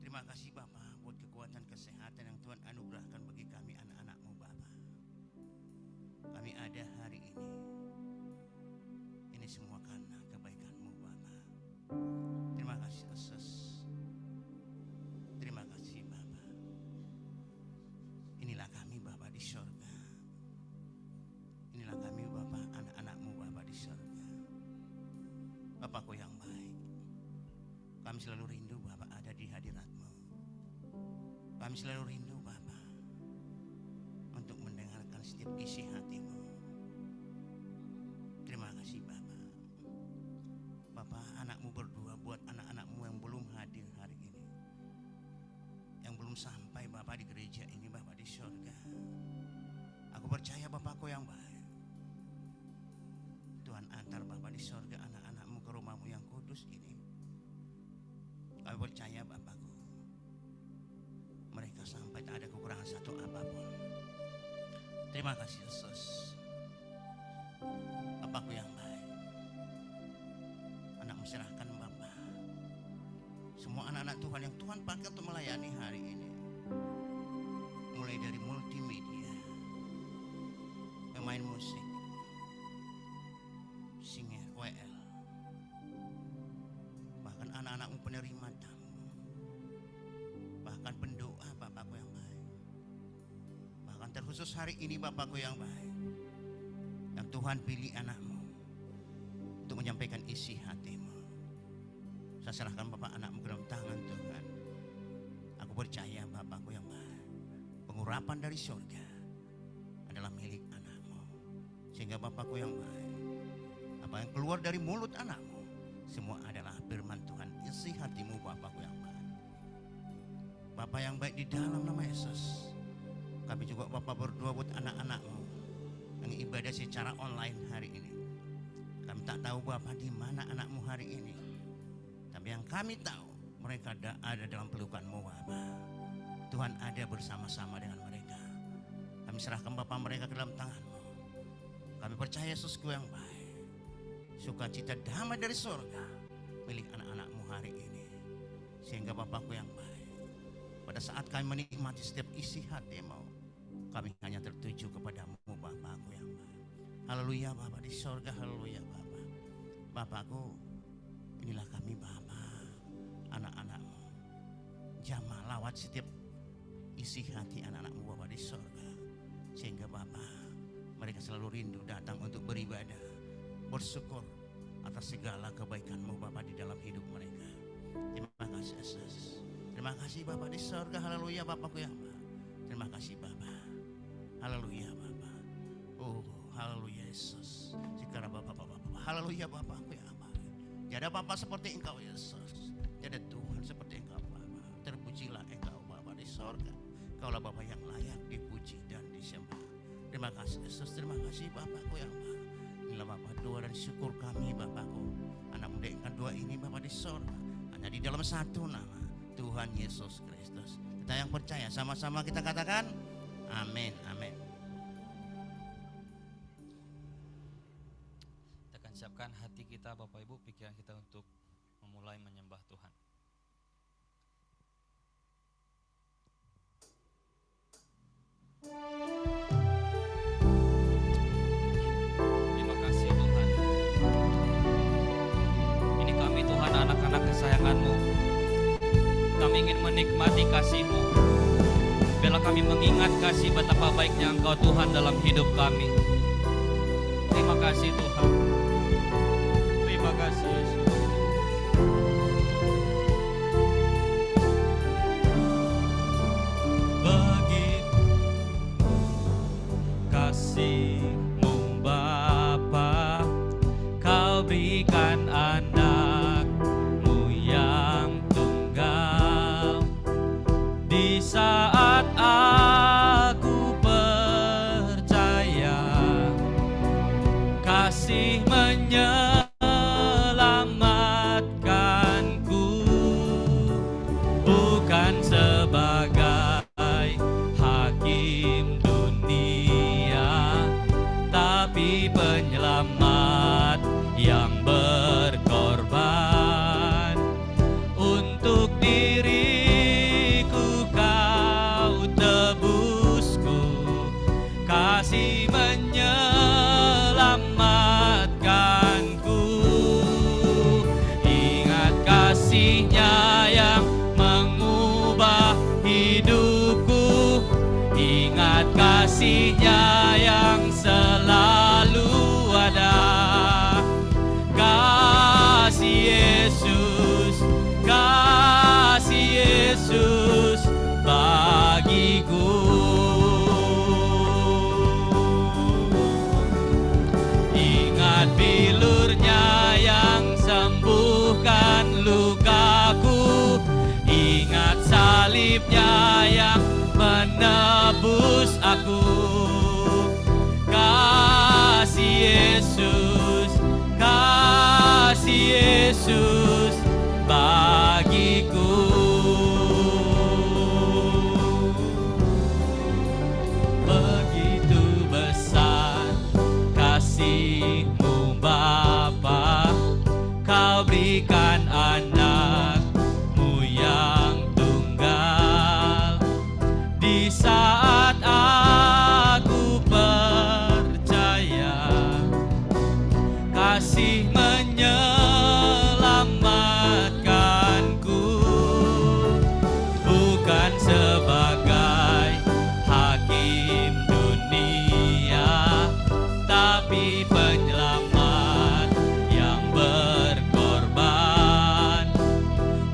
Terima kasih Bapa buat kekuatan kesehatan yang Tuhan anugerahkan bagi kami anak-anak-Mu Bapa. Kami ada hari ini. Ini semua karena kebaikan-Mu Bapa. Terima kasih Yesus. Terima kasih Bapa. Inilah kami Bapa di surga. Inilah kami Bapa, anak-anak-Mu Bapa di surga. Bapakku yang baik, kami selalu rindu Bapa ada di hadirat-Mu. Kami selalu rindu Bapa untuk mendengarkan setiap isi hati-Mu. Terima kasih Bapa. Bapa, anak-Mu berdua buat anak-anak-Mu yang belum hadir hari ini, yang belum sampai Bapa di gereja ini Bapa di surga. Aku percaya Bapakku yang baik, Tuhan antar Bapa di surga anak-anak-Mu ke rumah-Mu yang kudus ini. Kami percaya Bapakku, mereka sampai tak ada kekurangan satu apapun. Terima kasih Yesus. Bapakku yang baik, anak-Mu serahkan Bapa. Semua anak-anak Tuhan yang Tuhan pakai untuk melayani hari ini, mulai dari multimedia, pemain musik, singer, WL, bahkan anak-anak-Mu penerima tamu, bahkan pendoa Bapakku yang baik, bahkan terkhusus hari ini Bapakku yang baik, yang Tuhan pilih anak-Mu untuk menyampaikan isi hati-Mu. Saya serahkan Bapak anak-Mu ke dalam tangan Tuhan. Aku percaya Bapakku yang baik, pengurapan dari surga adalah milik anak-Mu, sehingga Bapakku yang baik, apa yang keluar dari mulut anak-Mu semua adalah firman Tuhan, isi hati-Mu Bapakku yang baik. Bapak yang baik, di dalam nama Yesus, kami juga Bapak berdoa buat anak-anak-Mu yang ibadah secara online hari ini. Kami tak tahu Bapak di mana anak-Mu hari ini, tapi yang kami tahu mereka ada dalam pelukan-Mu Bapak. Tuhan ada bersama-sama dengan mereka. Kami serahkan Bapak mereka ke dalam tangan-Mu. Kami percaya Yesusku yang baik, sukacita damai dari surga milik anak-anak-Mu hari ini. Sehingga Bapakku yang baik, pada saat kami menikmati setiap isi hati-Mu, kami hanya tertuju kepadamu Bapakku yang baik. Haleluya Bapak di surga, haleluya Bapak. Bapakku, inilah kami Bapak, anak-anak-Mu. Jamah lawat setiap isi hati anak-anak-Mu Bapak di surga, sehingga Bapak, mereka selalu rindu datang untuk beribadah, bersyukur atas segala kebaikan-Mu Bapa di dalam hidup mereka. Terima kasih Yesus. Terima kasih Bapa di surga, haleluya Bapakku yang baik. Terima kasih Bapa, haleluya Bapa. Oh haleluya Yesus. Sekarang Bapa, haleluya Bapakku yang baik. Tiada Bapa seperti Engkau Yesus, tiada Tuhan seperti Engkau Bapa. Terpujilah Engkau Bapa di surga. Kaulah Bapa yang layak dipuji dan disembah. Terima kasih Yesus, terima kasih Bapakku yang baik. Inilah Bapak doa dan syukur kami Bapakku. Anak mendengarkan doa ini Bapak di surga, hanya di dalam satu nama, Tuhan Yesus Kristus. Kita yang percaya sama-sama kita katakan amin, amin. Kita akan siapkan hati kita Bapak Ibu, pikiran kita untuk memulai menyembah Tuhan. Terima kasih Tuhan. Ini kami Tuhan, anak-anak kesayangan-Mu. Kami ingin menikmati kasih-Mu. Bila kami mengingat kasih betapa baiknya Engkau Tuhan dalam hidup kami. Terima kasih Tuhan. Terima kasih Yesus. Begitu kasih-Mu Bapa, Kau berikan anak-Mu yang tunggal. Di saat aku percaya, kasih menyelam salibnya yang menebus aku. Kasih Yesus, kasih Yesus bagiku. Begitu besar kasih-Mu Bapa, Kau berikan anak-Mu yang tunggal. Di saat aku percaya kasih menyelamatkanku, bukan sebagai hakim dunia, tapi penyelamat yang berkorban.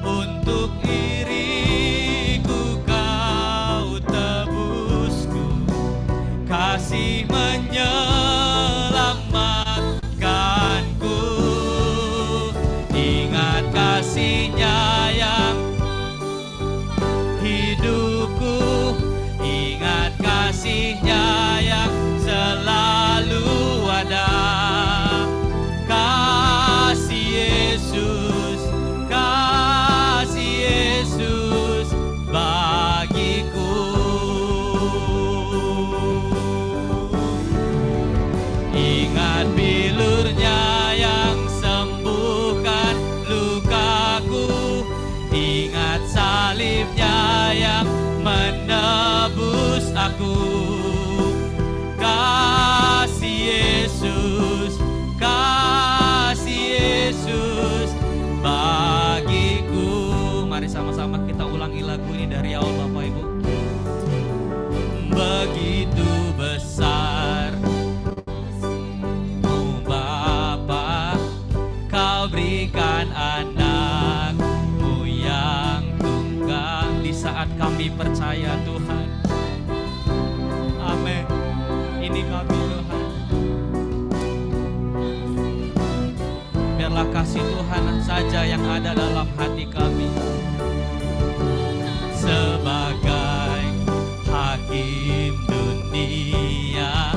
Untuk diriku Kau tebusku, kasih menyelamatkanku. Ingat kasih-Nya yang hidupku, ingat kasih-Nya yang selalu ada. Kasih Yesus, kasih Yesus bagiku. Ingat bilur-Nya yang sembuhkan lukaku, ingat salib-Nya yang menebus aku. Kasih Yesus, kasih Yesus bagiku. Mari sama-sama kita ulangi lagu ini dari awal Bapak Ibu. Begitu besar Bapa, Kau berikan anak-Mu yang tunggal. Di saat kami percaya Tuhan, amin. Ini kami Tuhan, biarlah kasih Tuhan saja yang ada dalam hati kami. Sebagai hakim dunia,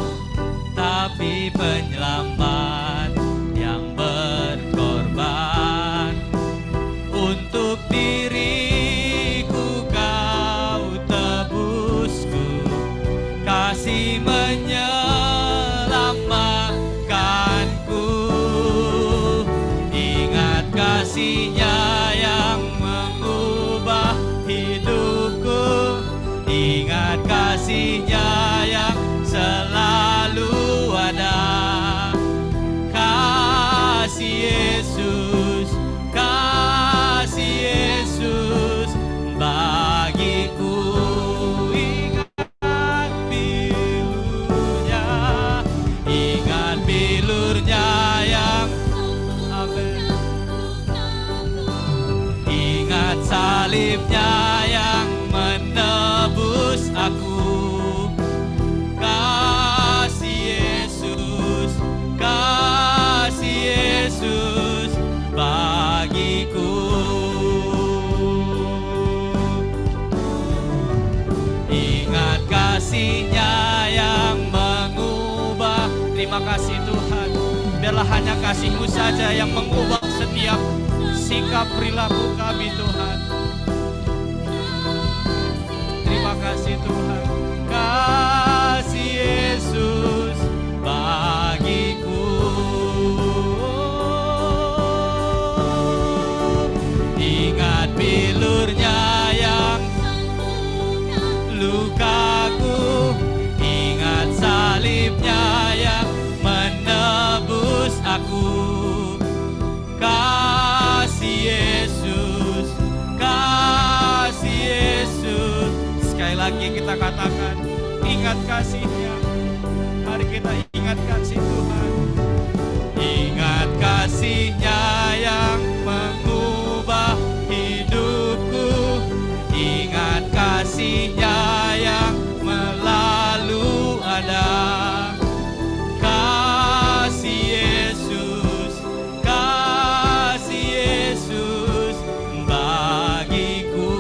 tapi penyelamat yang berkorban. Untuk diriku Kau tebusku, kasih menyelamatkanku. Ingat kasih-Nya yang mengubah hidupku, ingat kasih-Nya yang selalu ada. Kasih Yesus, kasih Yesus bagiku. Ingat bilur-Nya, ingat bilur-Nya yang amin. Ingat salib-Nya yang menebus aku. Kasih Yesus, kasih Yesus bagiku. Ingat kasih-Nya yang mengubah. Terima kasih Tuhan, biarlah hanya kasih-Mu saja yang mengubah setiap sikap perilaku kami Tuhan. Terima kasih Tuhan. Kasih Yesus bagiku. Ingat bilur-Nya yang lukaku, ingat salib-Nya yang menebus aku. Kasih Yesus, kasih Yesus. Sekali lagi kita katakan, ingat kasih-Nya. Mari kita ingat kasih Tuhan. Ingat kasih-Nya yang mengubah hidupku, ingat kasih-Nya yang melalu ada. Kasih Yesus, kasih Yesus bagiku.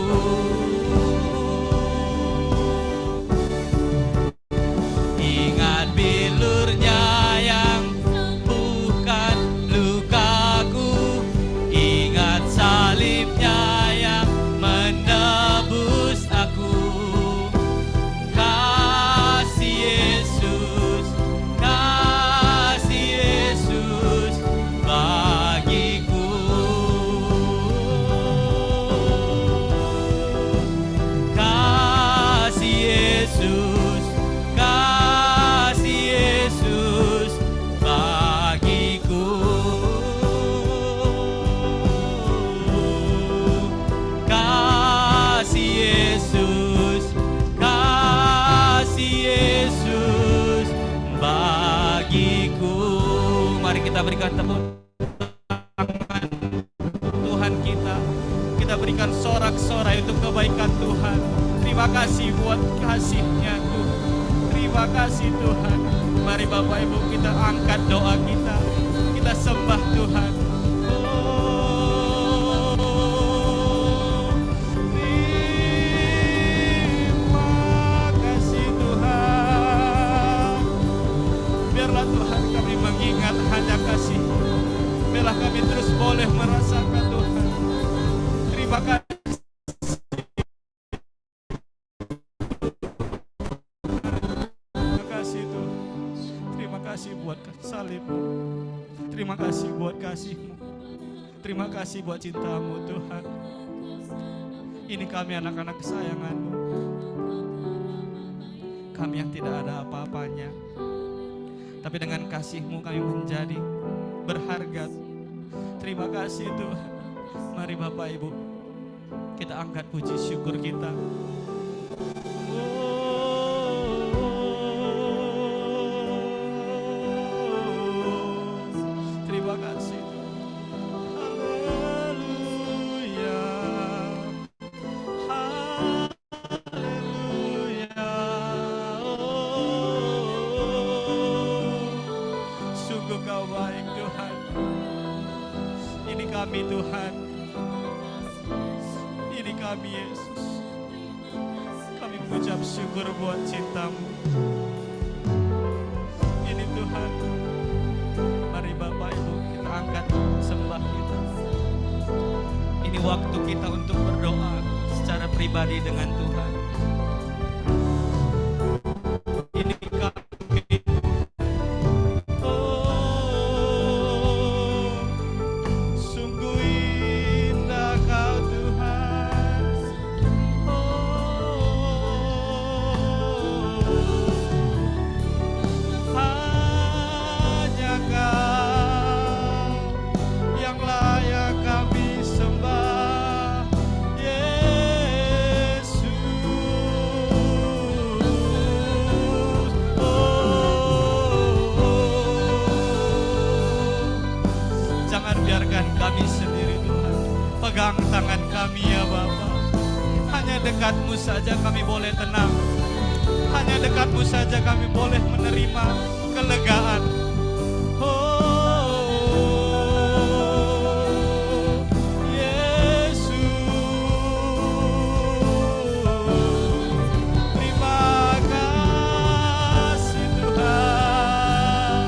berikan tepuk tangan Tuhan kita. Kita berikan sorak-sorai untuk kebaikan Tuhan. Terima kasih buat kasih-Nya Tuhan. Terima kasih Tuhan. Mari Bapak Ibu kita angkat doa kita. Kita sembah Tuhan. Tuhan, kami mengingat hanya kasih. Biarlah kami terus boleh merasakan Tuhan. Terima kasih. Terima kasih Tuhan. Terima kasih buat salib-Mu. Terima kasih buat kasih-Mu. Terima kasih buat cinta-Mu Tuhan. Ini kami anak-anak kesayangan-Mu. Kami yang tidak ada apa-apanya, tapi dengan kasih-Mu kami menjadi berharga. Terima kasih Tuhan. Mari Bapak Ibu kita angkat puji syukur kita. Terima kasih. Haleluya. Haleluya. Sungguh Kau baik Tuhan. Ini kami Tuhan. Ini kami Yesus. Kami mengucap syukur buat cinta-Mu. Ini Tuhan. Mari Bapak Ibu kita angkat sembah kita. Ini waktu kita untuk berdoa secara pribadi dengan Tuhan. Ini kami. Sungguh indah Kau Tuhan. Hanya Kau yang layak kami sembah, Yesus. Jangan biarkan kami sendiri Tuhan. Pegang tangan kami ya Bapa. Hanya dekat-Mu saja kami boleh tenang. Hanya dekat-Mu saja kami boleh menerima kelegaan. Yesus. Terima kasih Tuhan.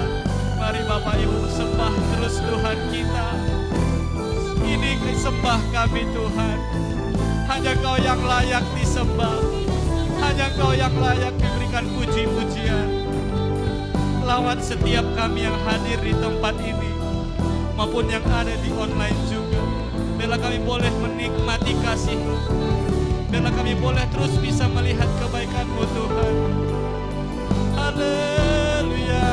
Mari Bapak Ibu sembah terus Tuhan kita. Ini sembah kami Tuhan. Hanya Kau yang layak disembah. Hanya Kau yang layak diberikan puji-pujian. Lawat setiap kami yang hadir di tempat ini maupun yang ada di online juga. Biarlah kami boleh menikmati kasih-Mu. Biarlah kami boleh terus bisa melihat kebaikan-Mu Tuhan. Haleluya.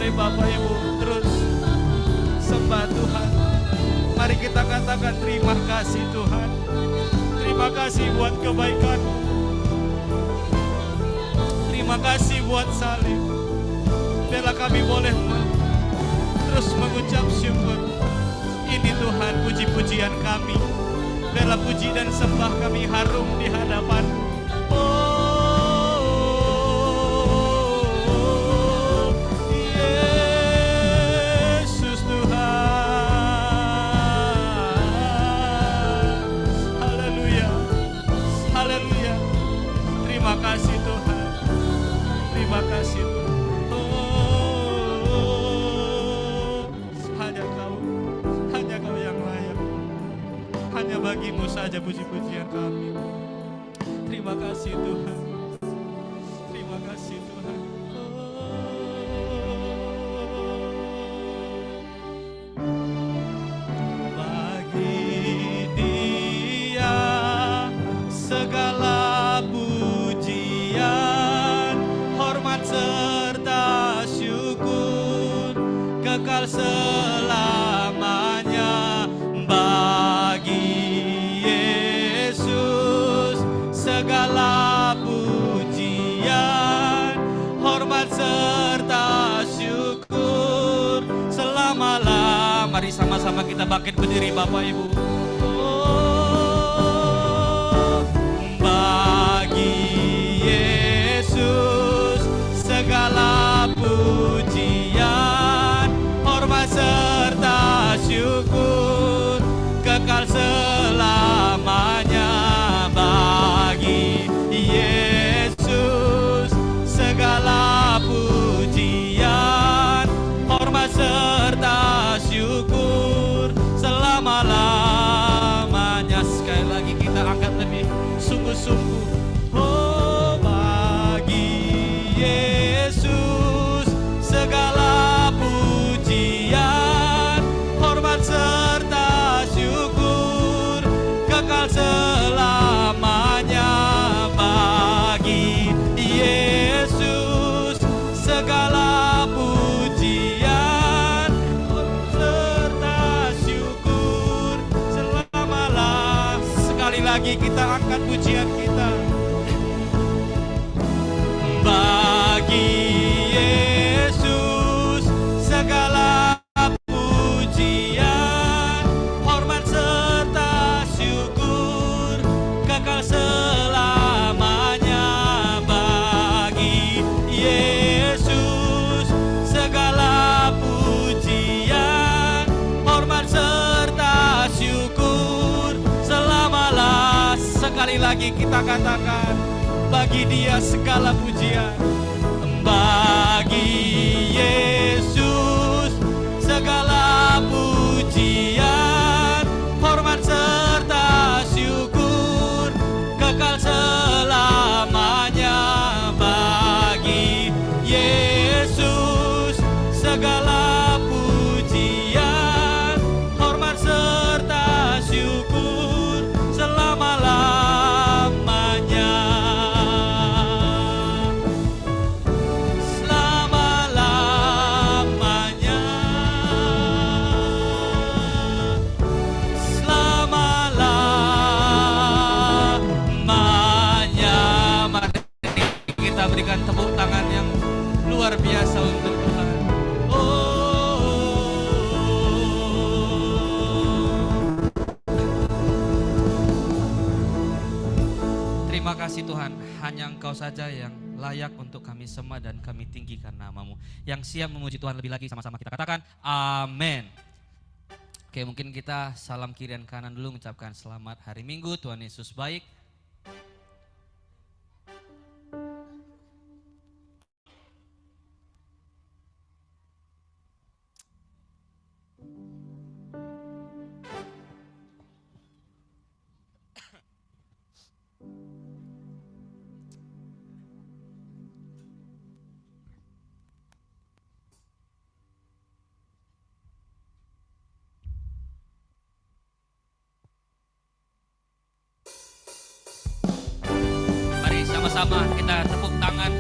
Bapak Ibu terus sembah Tuhan. Mari kita katakan terima kasih Tuhan. Terima kasih buat kebaikan. Terima kasih buat salib. Biarlah kami boleh terus mengucap syukur. Ini Tuhan puji-pujian kami. Biarlah puji dan sembah kami harum di hadapan-Mu. Terima kasih Tuhan. Terima kasih Tuhan. Hanya Kau yang layak. Hanya bagi-Mu saja puji-pujian kami. Terima kasih Tuhan. Terima kasih Tuhan. Mari sama-sama kita bangkit berdiri Bapak Ibu. Oh, bagi Yesus segala pujian, hormat serta syukur kekal selamanya. Bagi Yesus segala pujian, hormat serta syukur selama-lamanya. Sekali lagi kita angkat lebih sungguh-sungguh. Oh, bagi Yesus segala pujian, hormat serta syukur kekal selamanya. Bagi Yesus segala pujian, serta syukur selama-lamanya. Sekali lagi kita angkat pujian kita. Bagi Yesus segala pujian, hormat serta syukur kekal selamanya. Bagi Yesus segala pujian, hormat serta syukur selama-lamanya. Sekali lagi kita katakan, bagi Dia segala pujian. Bagi Yesus segala pujian, hormat serta syukur kekal selamanya. Bagi Yesus segala pujian, hormat serta syukur selama-lamanya. Selama-lamanya. Selama-lamanya. Mari kita berikan tepuk tangan yang luar biasa untuk Tuhan. Terima kasih Tuhan, hanya Engkau saja yang layak untuk kami sembah dan kami tinggikan nama-Mu. Yang siap memuji Tuhan lebih lagi, sama-sama kita katakan amin. Oke, mungkin kita salam kiri dan kanan dulu, mengucapkan selamat hari Minggu, Tuhan Yesus baik. Mari sama-sama kita tepuk tangan.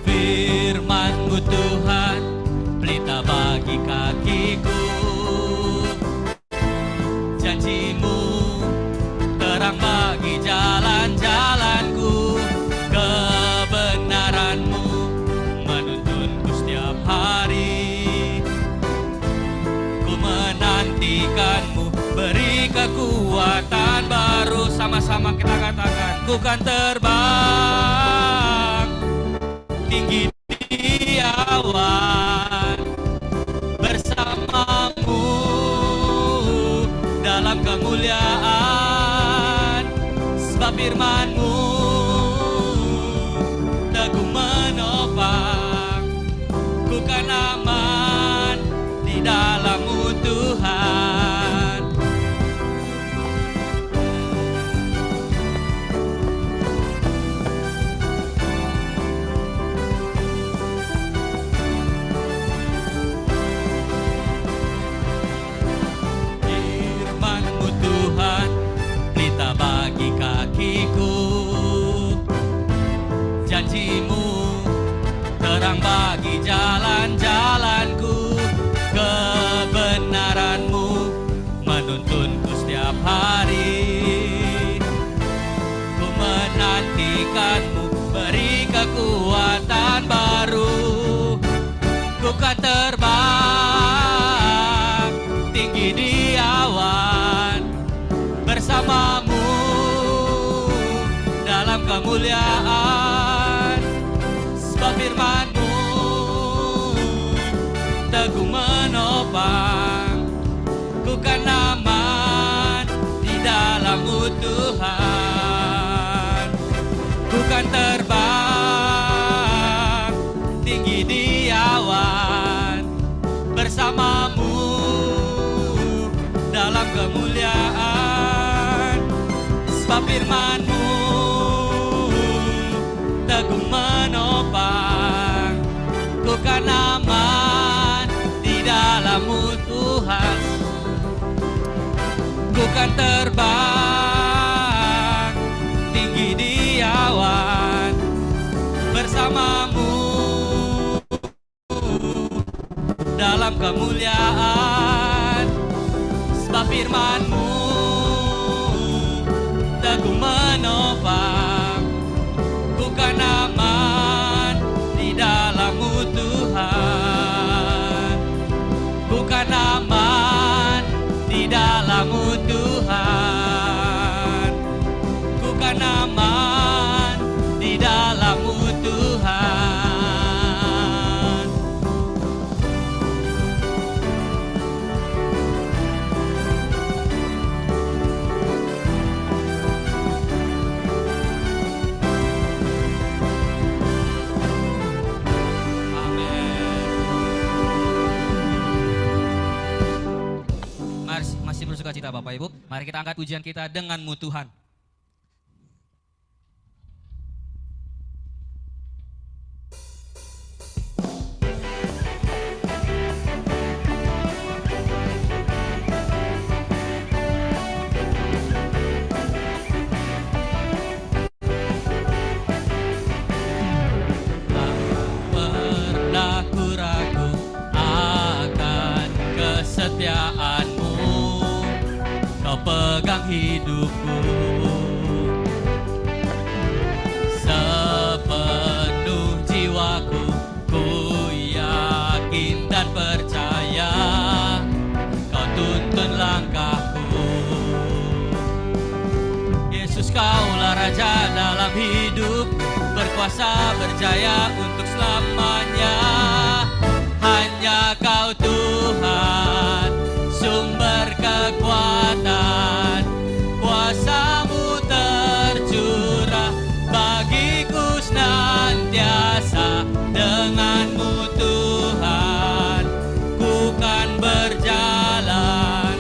Firman-Mu Tuhan, pelita bagi kakiku. Janji-Mu terang bagi jalan-jalanku. Kebenaran-Mu menuntunku setiap hari. Ku menantikan-Mu, beri kekuatan baru. Sama-sama kita katakan, ku kan terbang tinggi di awan bersama-Mu dalam kemuliaan. Sebab firman-Mu teguh menopang, ku kan aman di dalam-Mu Tuhan. Firman-Mu Tuhan, pelita bagi kakiku. Janji kasih-Mu, terang bagi jalan-jalanku. Kebenaran-Mu menuntunku setiap hari. Ku menantikan-Mu, beri kekuatan baru. Ku kan terbang tinggi di awan bersama-Mu dalam kemuliaan. Sebab firman-Mu teguh menopang, ku kan aman di dalam-Mu Tuhan. Ku kan terbang tinggi di awan bersama-Mu dalam kemuliaan. Sebab firman-Mu teguh menopang, ku kan aman di dalam-Mu Tuhan. Ku kan terbang tinggi di awan bersama-Mu dalam kemuliaan. Sebab firman-Mu teguh menopang, ku kan aman di dalam-Mu Tuhan. Ku kan aman di dalam-Mu Tuhan. Ku kan aman di dalam-Mu Tuhan. Masih bersuka cita Bapak Ibu. Mari kita angkat pujian kita dengan-Mu Tuhan. Tak pernah ku ragu akan kesetiaan-Mu, Kau pegang hidupku. Sepenuh jiwaku ku yakin dan percaya, Kau tuntun langkahku. Yesus, Kaulah Raja dalam hidupku, berkuasa berjaya untuk selamanya. Hanya Kau Tuhan, sumber kekuatan, kuasa-Mu tercurah bagiku senantiasa. Dengan-Mu Tuhan, ku kan berjalan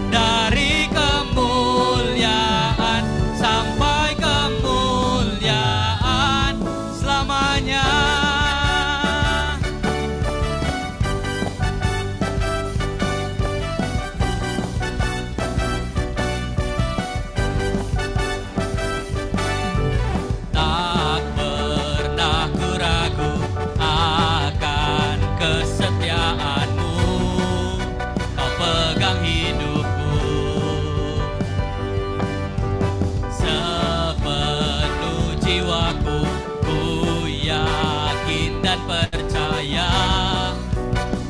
dari kemuliaan sampai kemuliaan selamanya. Tak pernah ku ragu akan kesetiaan-Mu, Kau pegang hidupku. Sepenuh jiwaku ku yakin dan percaya,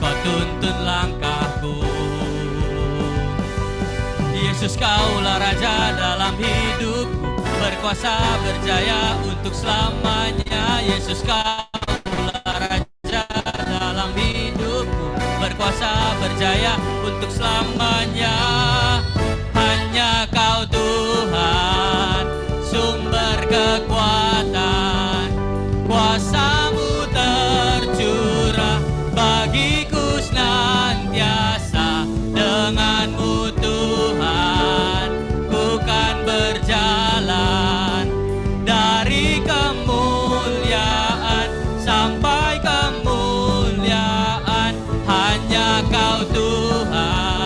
Kau tuntun langkahku. Yesus, Kaulah Raja dalam hidupku, berkuasa berjaya untuk selamanya. Yesus, Kaulah Raja dalam hidupku, berkuasa berjaya untuk selamanya. Hanya Kau Tuhan, sumber kekuatan, kuasa-Mu tercurah bagiku senantiasa. Dengan-Mu Tuhan, ku kan berjalan dari kemuliaan sampai kemuliaan. Hanya Kau Tuhan,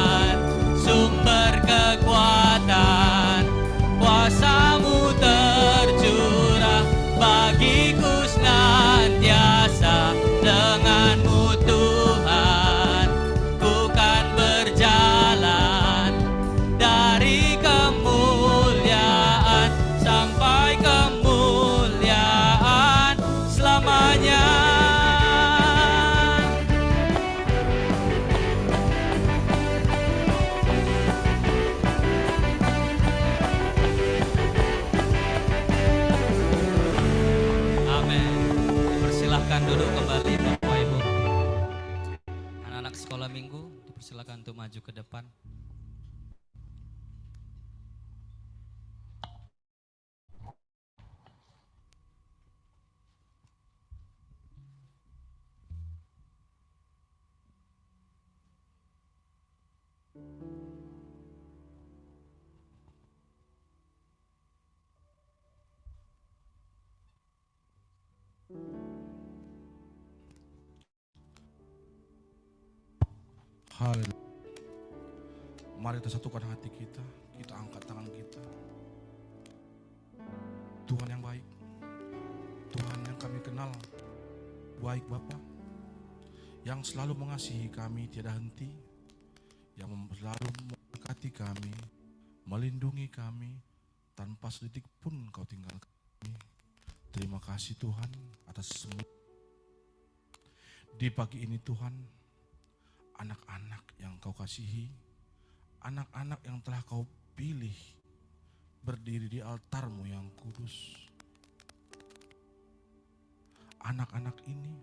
Silakan duduk kembali Bapak Ibu. Anak-anak sekolah minggu dipersilakan untuk maju ke depan. Haleluya. Mari kita satukan hati kita, kita angkat tangan kita. Tuhan yang baik, Tuhan yang kami kenal baik Bapa, yang selalu mengasihi kami tiada henti, yang selalu memberkati kami, melindungi kami, tanpa sedetik pun Kau tinggalkan kami. Terima kasih Tuhan atas semua. Di pagi ini Tuhan, anak-anak yang Kau kasihi, anak-anak yang telah Kau pilih berdiri di altar-Mu yang kudus. Anak-anak ini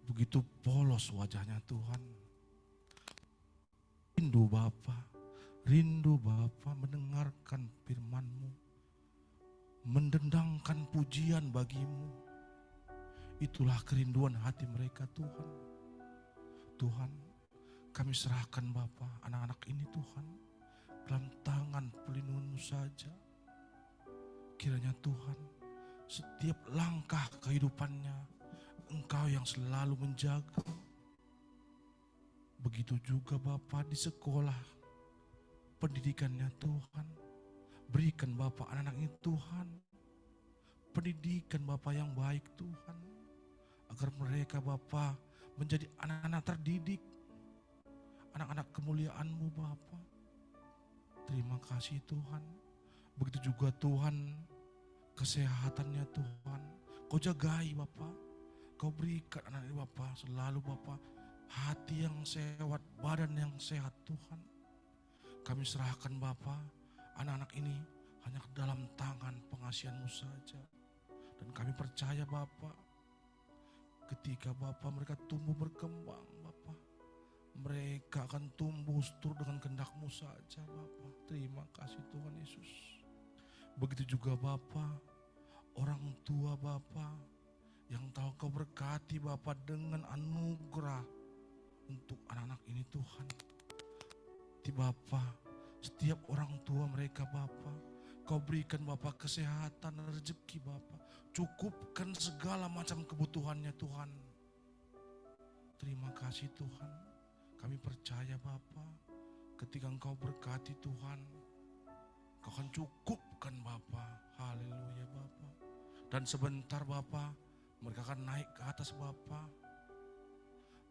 begitu polos wajahnya Tuhan. Rindu Bapa mendengarkan firman-Mu, mendendangkan pujian bagi-Mu. Itulah kerinduan hati mereka Tuhan. Tuhan, kami serahkan Bapa anak-anak ini Tuhan dalam tangan pelindungan-Mu saja. Kiranya Tuhan, setiap langkah kehidupannya Engkau yang selalu menjaga. Begitu juga Bapa di sekolah, pendidikannya Tuhan. Berikan Bapa anak-anak ini Tuhan pendidikan Bapa yang baik Tuhan, agar mereka Bapa menjadi anak-anak terdidik, anak-anak kemuliaan-Mu Bapa. Terima kasih Tuhan. Begitu juga Tuhan, kesehatannya Tuhan Kau jagai Bapa. Kau berikan anak ini Bapa selalu Bapa hati yang sehat, badan yang sehat Tuhan. Kami serahkan Bapa anak-anak ini hanya ke dalam tangan pengasihan-Mu saja. Dan kami percaya Bapa, ketika Bapa mereka tumbuh berkembang Bapa, mereka akan tumbuh seturut dengan kehendak-Mu saja Bapa. Terima kasih Tuhan Yesus. Begitu juga Bapa, orang tua Bapa yang tahu Kau berkati Bapa dengan anugerah untuk anak-anak ini Tuhan. Di Bapa, setiap orang tua mereka Bapa, Kau berikan Bapa kesehatan dan rezeki Bapa. Cukupkan segala macam kebutuhannya Tuhan. Terima kasih Tuhan. Kami percaya Bapa, ketika Engkau berkati Tuhan, Kau akan cukupkan Bapa. Haleluya Bapa. Dan sebentar Bapa, mereka akan naik ke atas Bapa.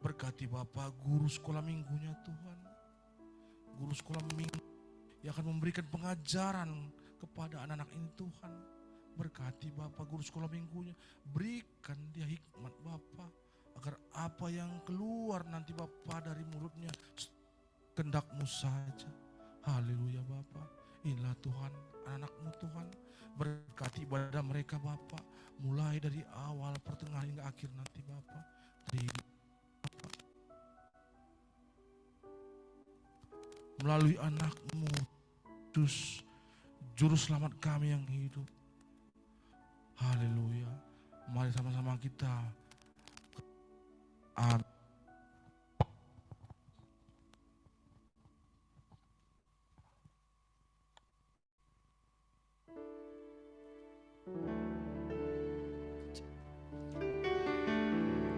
Berkati Bapa guru sekolah minggunya Tuhan. Guru sekolah minggu yang akan memberikan pengajaran kepada anak-anak ini Tuhan. Berkati Bapa guru sekolah minggunya. Berikan dia hikmat Bapa, agar apa yang keluar nanti Bapa dari mulutnya kehendak-Mu saja. Haleluya Bapa. Inilah Tuhan anak-Mu Tuhan. Berkati ibadah mereka Bapa, mulai dari awal, pertengahan hingga akhir nanti Bapa. Melalui anak-Mu, Juru Selamat kami yang hidup. Haleluya. Mari sama-sama kita. Amin.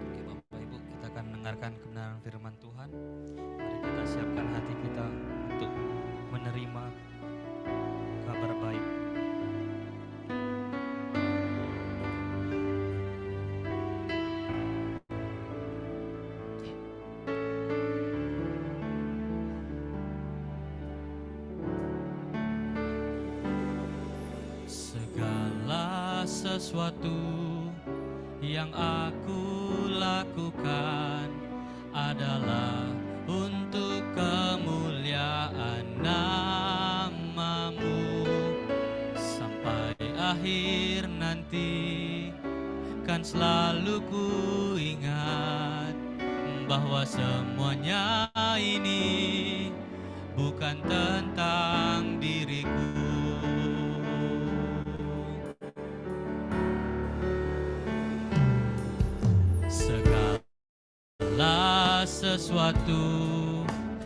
Oke Bapak Ibu, kita akan mendengarkan kebenaran firman Tuhan. Mari kita siapkan hati kita untuk menerima kabar baik. Segala sesuatu yang aku lakukan adalah untuk kemuliaan nama-Mu. Sampai akhir nanti kan selalu ku ingat bahwa semuanya ini bukan tentang diriku. Segala sesuatu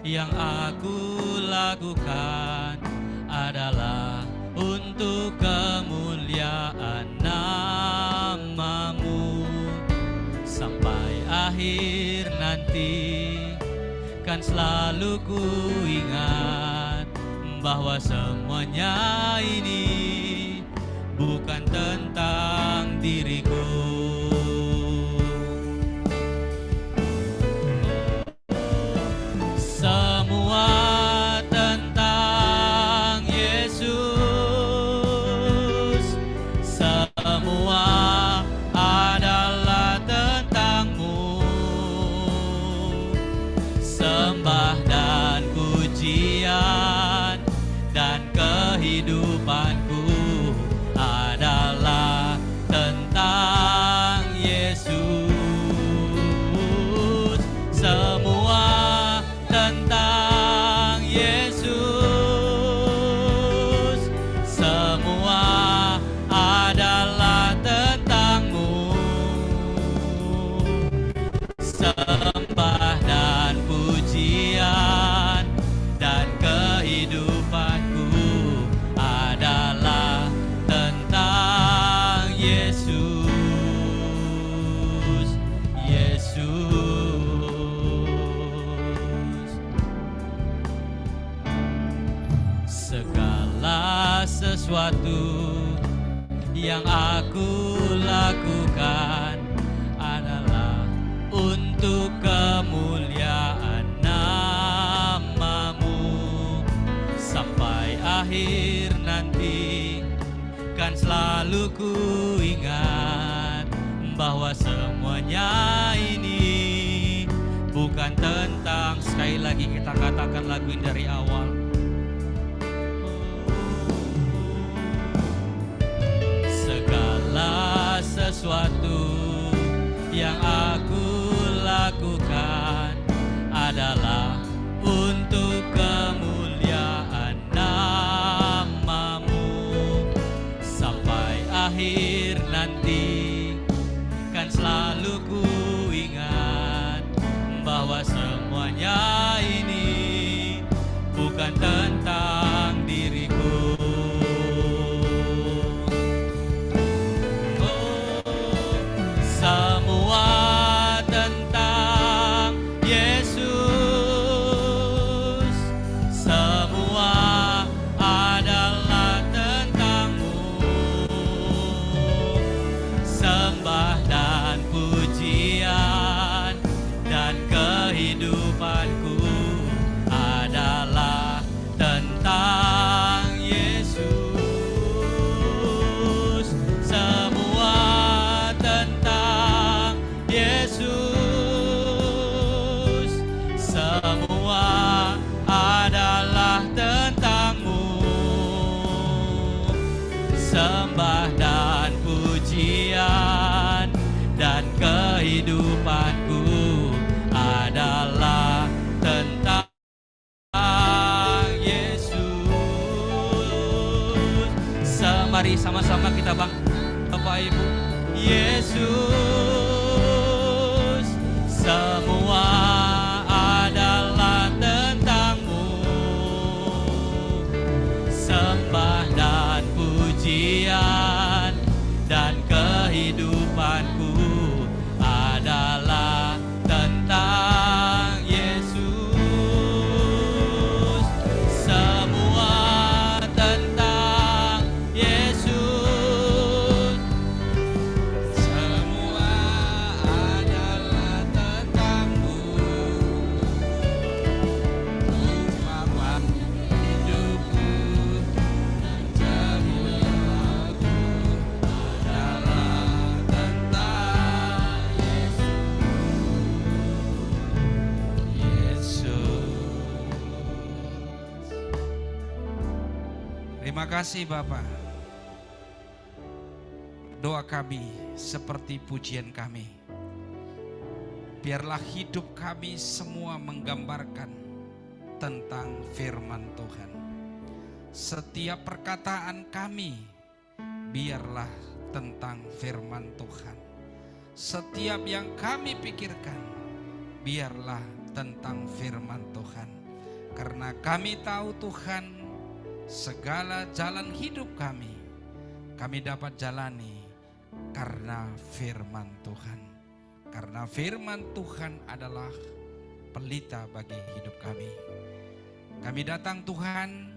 yang aku lakukan adalah untuk kemuliaan nama-Mu. Sampai akhir nanti kan selalu ku ingat bahwa semuanya ini bukan tentang diriku. Semua tentang Yesus, semua adalah tentang-Mu. Sembah dan pujian dan kehidupanku adalah tentang Yesus. Semua tentang Yesus, semua adalah tentang-Mu. Sembah dan pujian dan kehidupanku adalah tentang Yesus. Segala sesuatu yang aku lakukan adalah untuk kemuliaan nama-Mu. Sampai akhir nanti kan selalu ku ingat bahwa semuanya ini bukan tentang. Sekali lagi kita katakan lagu ini dari awal. Segala sesuatu yang aku lakukan adalah untuk kemuliaan nama-Mu. Sampai akhir nanti kan selalu ku ingat bahwa semuanya ini bukan tentang diriku. Semua tentang Yesus, semua adalah tentang-Mu. Sembah dan pujian dan kehidupanku adalah tentang Yesus. Semua tentang Yesus, semua adalah tentang-Mu. Sembah dan pujian dan kehidupanku adalah tentang Yesus. Mari sama-sama kita Bapak Ibu. Yesus, semua adalah tentang-Mu. Sembah dan pujian dan kehidupanku adalah tentang Yesus. Semua tentang Yesus, semua adalah tentang-Mu. Ucapan hidupku dan kemuliaan-Mu adalah tentang Yesus. Terima kasih Bapak. Doa kami seperti pujian kami. Biarlah hidup kami semua menggambarkan tentang firman Tuhan. Setiap perkataan kami biarlah tentang firman Tuhan. Setiap yang kami pikirkan biarlah tentang firman Tuhan. Karena kami tahu Tuhan, segala jalan hidup kami dapat jalani karena firman Tuhan. Karena firman Tuhan adalah pelita bagi hidup kami. Kami datang Tuhan,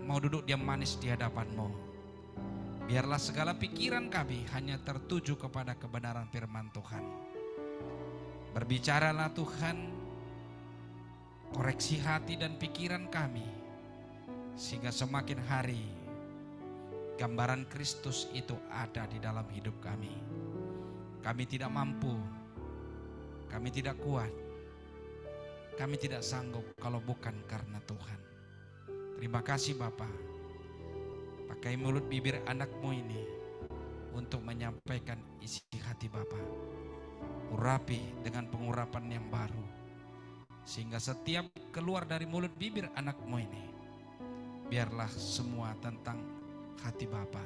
mau duduk diam manis di hadapan-Mu. Biarlah segala pikiran kami hanya tertuju kepada kebenaran firman Tuhan. Berbicaralah Tuhan, koreksi hati dan pikiran kami, sehingga semakin hari gambaran Kristus itu ada di dalam hidup kami. Kami tidak mampu, kami tidak kuat, kami tidak sanggup kalau bukan karena Tuhan. Terima kasih Bapa. Pakai mulut bibir anak-Mu ini untuk menyampaikan isi hati Bapa. Urapi dengan pengurapan yang baru, sehingga setiap keluar dari mulut bibir anak-Mu ini, biarlah semua tentang hati Bapa.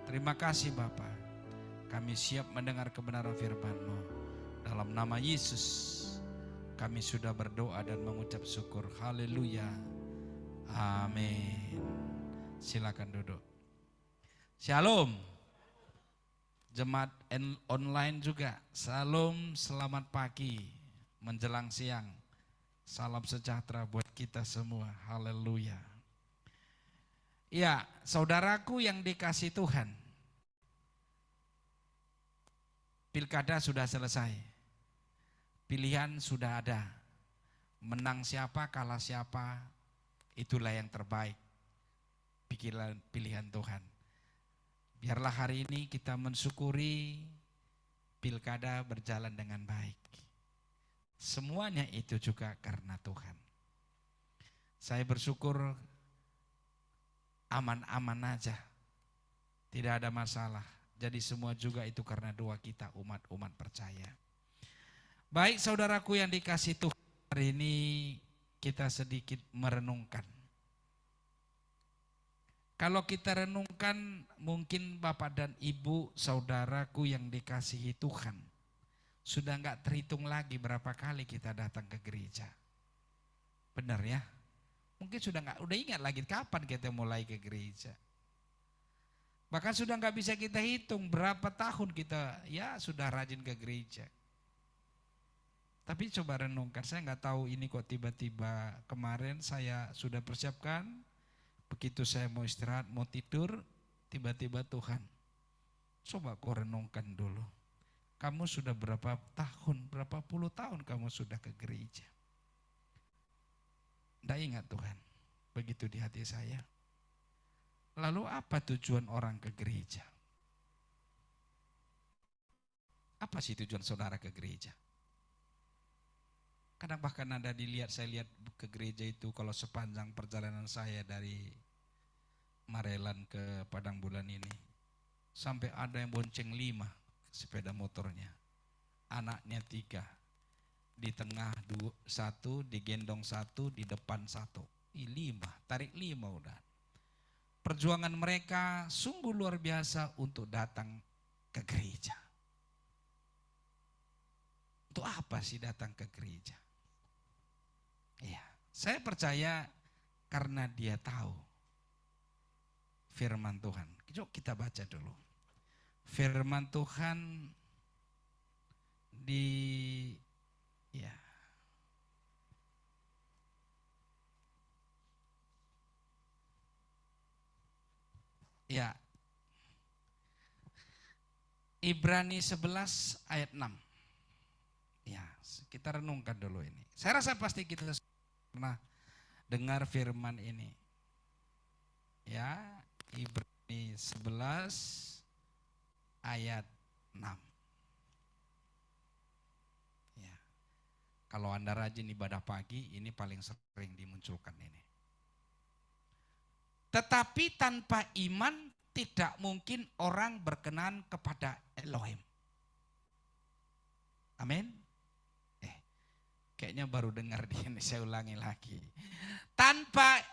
Terima kasih Bapa. Kami siap mendengar kebenaran firman-Mu. Dalam nama Yesus kami sudah berdoa dan mengucap syukur. Haleluya. Amin. Silakan duduk. Shalom. Jemaat online juga. Salam, selamat pagi menjelang siang. Salam sejahtera buat kita semua. Haleluya. Ya, saudaraku yang dikasih Tuhan. Pilkada sudah selesai. Pilihan sudah ada. Menang siapa, kalah siapa, itulah yang terbaik. Pilihan Tuhan. Biarlah hari ini kita mensyukuri pilkada berjalan dengan baik. Semuanya itu juga karena Tuhan. Saya bersyukur aman-aman aja. Tidak ada masalah. Jadi semua juga itu karena doa kita umat-umat percaya. Baik saudaraku yang dikasih Tuhan, hari ini kita sedikit merenungkan. Kalau kita renungkan, mungkin Bapak dan Ibu saudaraku yang dikasihi Tuhan, sudah enggak terhitung lagi berapa kali kita datang ke gereja. Benar ya? Mungkin udah ingat lagi kapan kita mulai ke gereja. Bahkan sudah enggak bisa kita hitung berapa tahun kita ya sudah rajin ke gereja. Tapi coba renungkan, saya enggak tahu ini kok tiba-tiba kemarin saya sudah persiapkan. Begitu saya mau istirahat, mau tidur, tiba-tiba Tuhan. Coba kau renungkan dulu. Kamu sudah berapa tahun, berapa puluh tahun kamu sudah ke gereja. Tidak ingat Tuhan, begitu di hati saya. Lalu apa tujuan orang ke gereja? Apa sih tujuan saudara ke gereja? Kadang bahkan ada saya lihat ke gereja itu kalau sepanjang perjalanan saya dari Marelan ke Padang Bulan ini. Sampai ada yang bonceng 5 sepeda motornya. Anaknya 3. Di tengah 1, digendong 1, di depan 1. 5, tarik 5 udah. Perjuangan mereka sungguh luar biasa untuk datang ke gereja. Untuk apa sih datang ke gereja? Ya, saya percaya karena dia tahu firman Tuhan. Yuk kita baca dulu. Firman Tuhan Ibrani 11 ayat 6. Ya, kita renungkan dulu ini. Saya rasa pasti kita pernah dengar firman ini. Ya, Ibrani 11 ayat 6. Ya. Kalau Anda rajin ibadah pagi, ini paling sering dimunculkan ini. Tetapi tanpa iman tidak mungkin orang berkenan kepada Elohim. Amin. Kayaknya baru dengar di ini, saya ulangi lagi.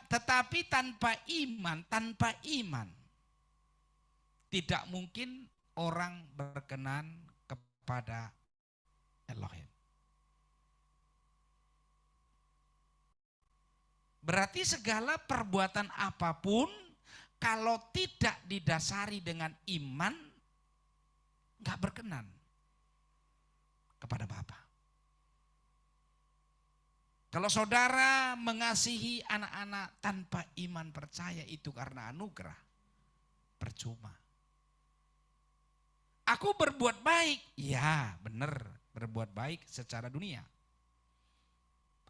Tetapi tanpa iman tidak mungkin orang berkenan kepada Elohim. Berarti segala perbuatan apapun kalau tidak didasari dengan iman, nggak berkenan kepada Bapa. Kalau saudara mengasihi anak-anak tanpa iman percaya itu karena anugerah, percuma. Aku berbuat baik, ya benar berbuat baik secara dunia.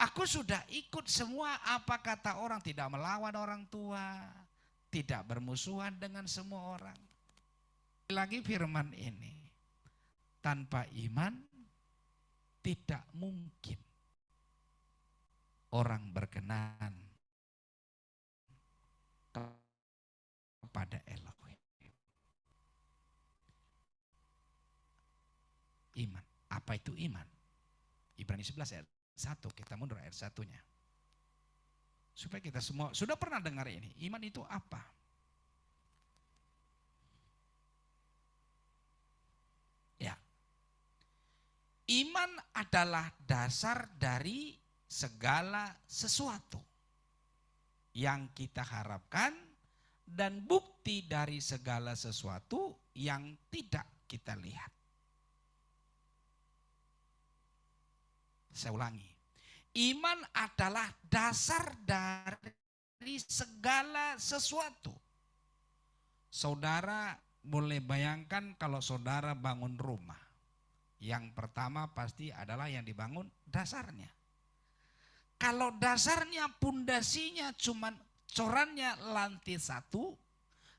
Aku sudah ikut semua apa kata orang, tidak melawan orang tua, tidak bermusuhan dengan semua orang. Lagi firman ini, tanpa iman tidak mungkin orang berkenan kepada Elohim. Iman. Apa itu iman? Ibrani 11 ayat 1, kita mundur ayat 1-nya. Supaya kita semua sudah pernah dengar ini. Iman itu apa? Ya. Iman adalah dasar dari segala sesuatu yang kita harapkan dan bukti dari segala sesuatu yang tidak kita lihat. Saya ulangi. Iman adalah dasar dari segala sesuatu. Saudara boleh bayangkan kalau saudara bangun rumah. Yang pertama pasti adalah yang dibangun dasarnya. Kalau dasarnya pundasinya cuman corannya lantai 1,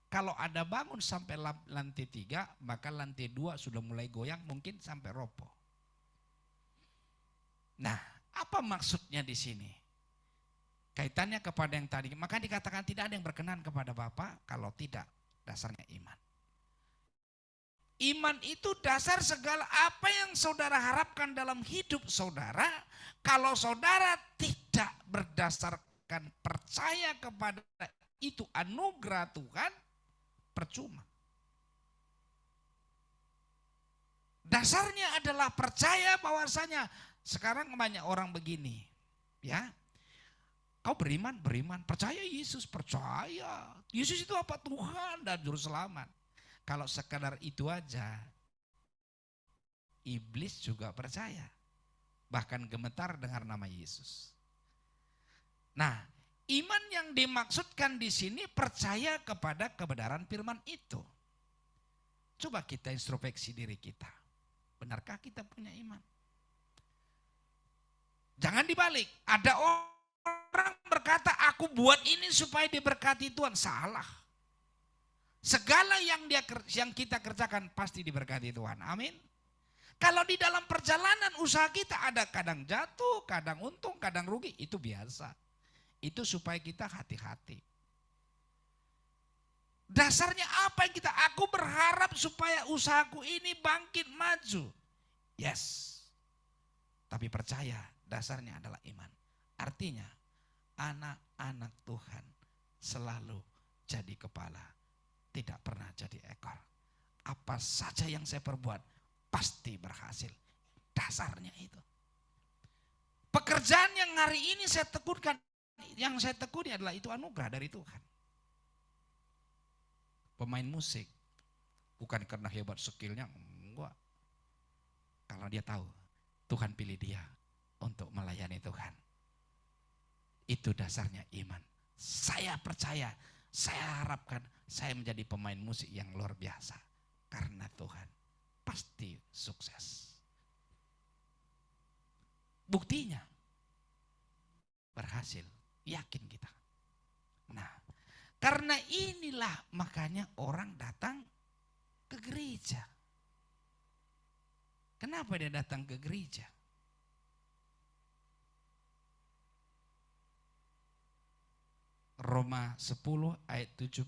kalau ada bangun sampai lantai 3, maka lantai 2 sudah mulai goyang mungkin sampai roboh. Nah, apa maksudnya di sini? Kaitannya kepada yang tadi, maka dikatakan tidak ada yang berkenan kepada Bapa kalau tidak dasarnya iman. Iman itu dasar segala apa yang saudara harapkan dalam hidup saudara. Kalau saudara tidak berdasarkan percaya kepada itu anugerah Tuhan, percuma. Dasarnya adalah percaya bahwasanya sekarang banyak orang begini, ya. Kau beriman, percaya Yesus, percaya. Yesus itu apa? Tuhan dan juru selamat. Kalau sekadar itu aja, iblis juga percaya. Bahkan gemetar dengar nama Yesus. Nah, iman yang dimaksudkan di sini percaya kepada kebenaran firman itu. Coba kita introspeksi diri kita. Benarkah kita punya iman? Jangan dibalik. Ada orang berkata, aku buat ini supaya diberkati Tuhan. Salah. Segala yang kita kerjakan pasti diberkati Tuhan. Amin. Kalau di dalam perjalanan usaha kita ada kadang jatuh, kadang untung, kadang rugi. Itu biasa. Itu supaya kita hati-hati. Dasarnya apa yang aku berharap supaya usahaku ini bangkit maju. Yes. Tapi percaya dasarnya adalah iman. Artinya anak-anak Tuhan selalu jadi kepala, tidak pernah jadi ekor. Apa saja yang saya perbuat pasti berhasil. Dasarnya itu. Pekerjaan yang hari ini saya tekunkan, yang saya tekuni adalah itu anugerah dari Tuhan. Pemain musik, bukan karena hebat skillnya, enggak. Kalau dia tahu, Tuhan pilih dia untuk melayani Tuhan. Itu dasarnya iman. Saya percaya, saya harapkan saya menjadi pemain musik yang luar biasa. Karena Tuhan pasti sukses. Buktinya berhasil, yakin kita. Nah, karena inilah makanya orang datang ke gereja. Kenapa dia datang ke gereja? Roma 10 ayat 17.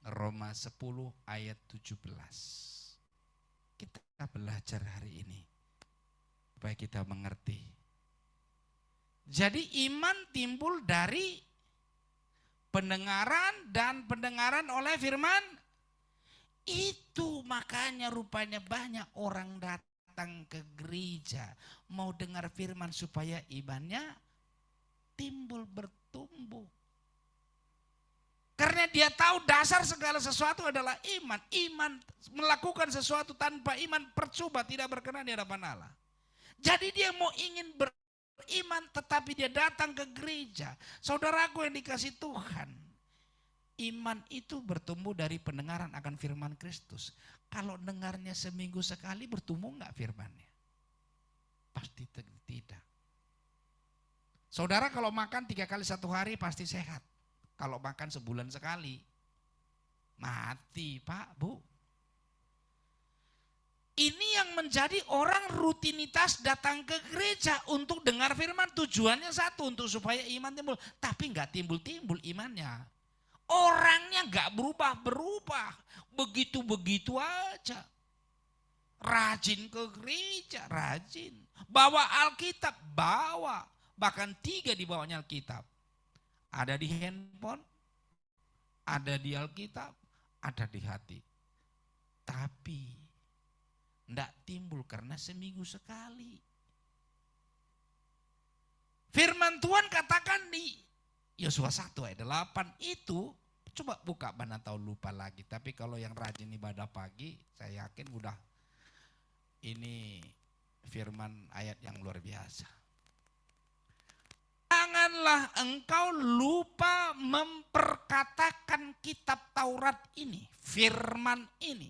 Roma 10 ayat 17. Kita belajar hari ini supaya kita mengerti. Jadi iman timbul dari pendengaran dan pendengaran oleh firman. Itu makanya rupanya banyak orang datang ke gereja mau dengar firman supaya imannya timbul bertumbuh. Karena dia tahu dasar segala sesuatu adalah iman. Iman melakukan sesuatu tanpa iman percuma, tidak berkenan di hadapan Allah. Jadi dia mau ingin beriman tetapi dia datang ke gereja. Saudaraku yang dikasih Tuhan, iman itu bertumbuh dari pendengaran akan firman Kristus. Kalau dengarnya seminggu sekali bertumbuh enggak firmannya? Pasti tidak. Saudara kalau makan 3 kali 1 hari pasti sehat. Kalau makan sebulan sekali, mati Pak, Bu. Ini yang menjadi orang rutinitas datang ke gereja untuk dengar firman. Tujuannya satu, untuk supaya iman timbul. Tapi nggak timbul-timbul imannya. Orangnya nggak berubah-berubah. Begitu-begitu aja. Rajin ke gereja, rajin. Bawa Alkitab, bawa. Bahkan 3 di bawahnya Alkitab. Ada di handphone, ada di Alkitab, ada di hati. Tapi tidak timbul karena seminggu sekali. Firman Tuhan katakan di Yosua 1 ayat 8 itu, coba buka mana tahu lupa lagi. Tapi kalau yang rajin ibadah pagi, saya yakin udah ini firman ayat yang luar biasa. Janganlah engkau lupa memperkatakan kitab Taurat ini, firman ini.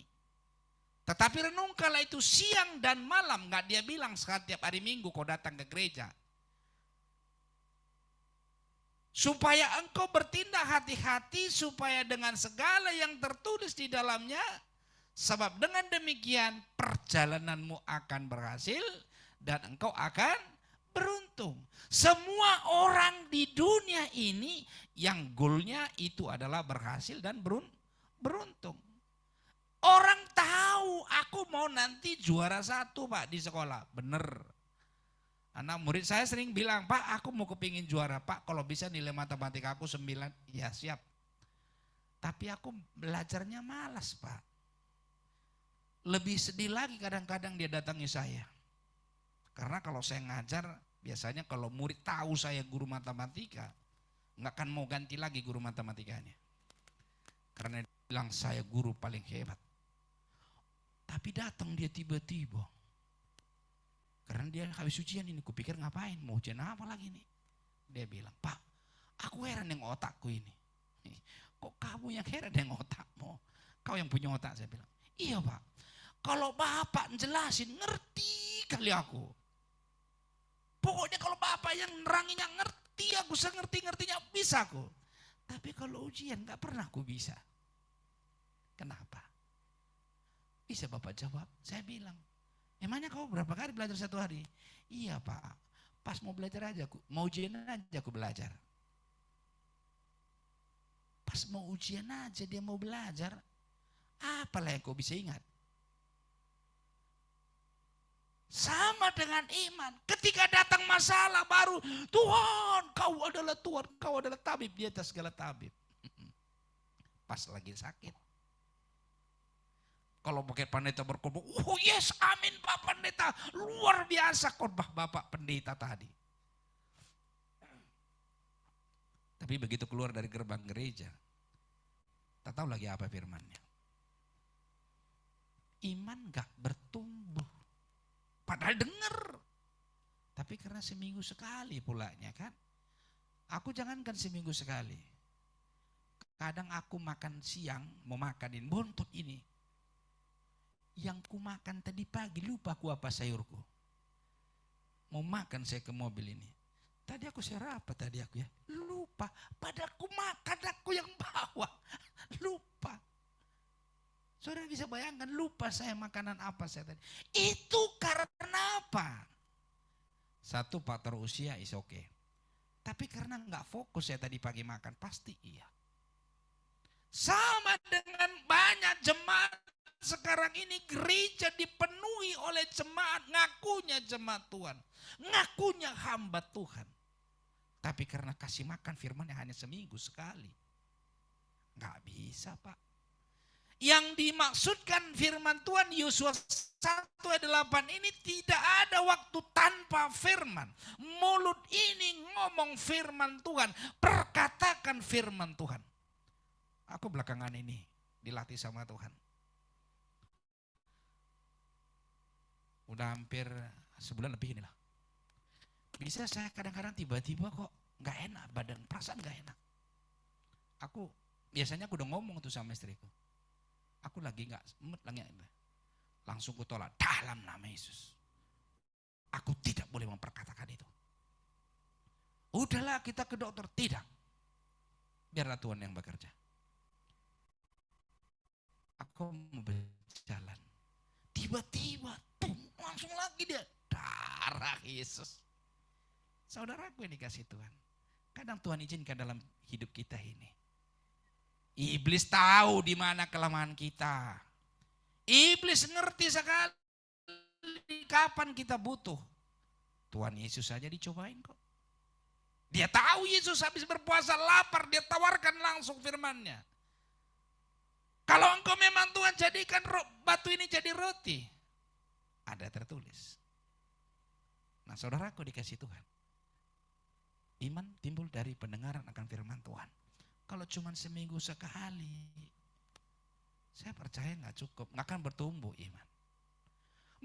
Tetapi renungkanlah itu siang dan malam. Enggak dia bilang setiap hari Minggu kau datang ke gereja. Supaya engkau bertindak hati-hati, supaya dengan segala yang tertulis di dalamnya, sebab dengan demikian perjalananmu akan berhasil dan engkau akan beruntung. Semua orang di dunia ini yang goalnya itu adalah berhasil dan beruntung. Orang tahu aku mau nanti juara 1 Pak di sekolah. Bener. Anak murid saya sering bilang, Pak aku mau kepingin juara. Pak kalau bisa nilai matematika aku 9. Ya siap. Tapi aku belajarnya malas Pak. Lebih sedih lagi kadang-kadang dia datangi saya. Karena kalau saya ngajar, biasanya kalau murid tahu saya guru matematika, nggak akan mau ganti lagi guru matematikanya. Karena dia bilang saya guru paling hebat. Tapi datang dia tiba-tiba. Karena dia habis ujian ini, kupikir ngapain, mau ujian apa lagi nih. Dia bilang, Pak, aku heran dengan otakku ini. Kok kamu yang heran dengan otakmu? Kau yang punya otak, saya bilang. Iya Pak, kalau Bapak jelasin ngerti kali aku. Pokoknya kalau Bapak yang neranginya ngerti, aku sengerti-ngertinya bisa aku. Tapi kalau ujian gak pernah aku bisa. Kenapa? Bisa Bapak jawab, saya bilang. Emangnya kau berapa kali belajar 1 hari? Iya Pak, pas mau belajar aja aku, mau ujian aja aku belajar. Pas mau ujian aja dia mau belajar, apalah yang kau bisa ingat? Sama dengan iman. Ketika datang masalah baru, Tuhan, kau adalah Tuhan, kau adalah tabib di atas segala tabib. Pas lagi sakit. Kalau pakai pendeta berkhotbah, oh yes, amin Pak Pendeta, luar biasa khotbah Bapak Pendeta tadi. Tapi begitu keluar dari gerbang gereja, tak tahu lagi apa firmannya. Iman gak bertumbuh. Padahal dengar. Tapi karena seminggu sekali pulanya kan. Aku jangankan seminggu sekali. Kadang aku makan siang, mau makanin bontot ini. Yang ku makan tadi pagi, lupa aku apa sayurku. Mau makan saya ke mobil ini. Tadi aku share apa tadi aku ya? Lupa. Padahal aku makan, aku yang bawa. Lupa. Saudara bisa bayangkan, lupa saya makanan apa saya tadi. Itu karena apa? Satu, faktor usia is okay. Tapi karena nggak fokus saya tadi pagi makan, pasti iya. Sama dengan jemaat sekarang ini gereja dipenuhi oleh jemaat, ngakunya jemaat Tuhan, ngakunya hamba Tuhan. Tapi karena kasih makan firman yang hanya seminggu sekali. Nggak bisa, Pak. Yang dimaksudkan firman Tuhan Yosua 1 ayat 8 ini tidak ada waktu tanpa firman. Mulut ini ngomong firman Tuhan, perkatakan firman Tuhan. Aku belakangan ini dilatih sama Tuhan. Udah hampir sebulan lebih inilah. Bisa saya kadang-kadang tiba-tiba kok nggak enak badan, perasaan nggak enak. Biasanya aku udah ngomong tuh sama istriku. Aku lagi nggak mood, langsung ku tolak dalam nama Yesus. Aku tidak boleh memperkatakan itu. Udahlah kita ke dokter, tidak. Biarlah Tuhan yang bekerja. Aku mau berjalan. Tiba-tiba langsung lagi dia darah Yesus. Saudaraku yang dikasih Tuhan. Kadang Tuhan izinkan dalam hidup kita ini. Iblis tahu di mana kelemahan kita. Iblis ngerti sekali kapan kita butuh. Tuhan Yesus saja dicobain kok. Dia tahu Yesus habis berpuasa lapar, dia tawarkan langsung firman-Nya. Kalau engkau memang Tuhan, jadikan batu ini jadi roti. Ada tertulis. Nah, saudaraku dikasih Tuhan. Iman timbul dari pendengaran akan firman Tuhan. Kalau cuma seminggu sekali, saya percaya nggak cukup, nggak akan bertumbuh iman.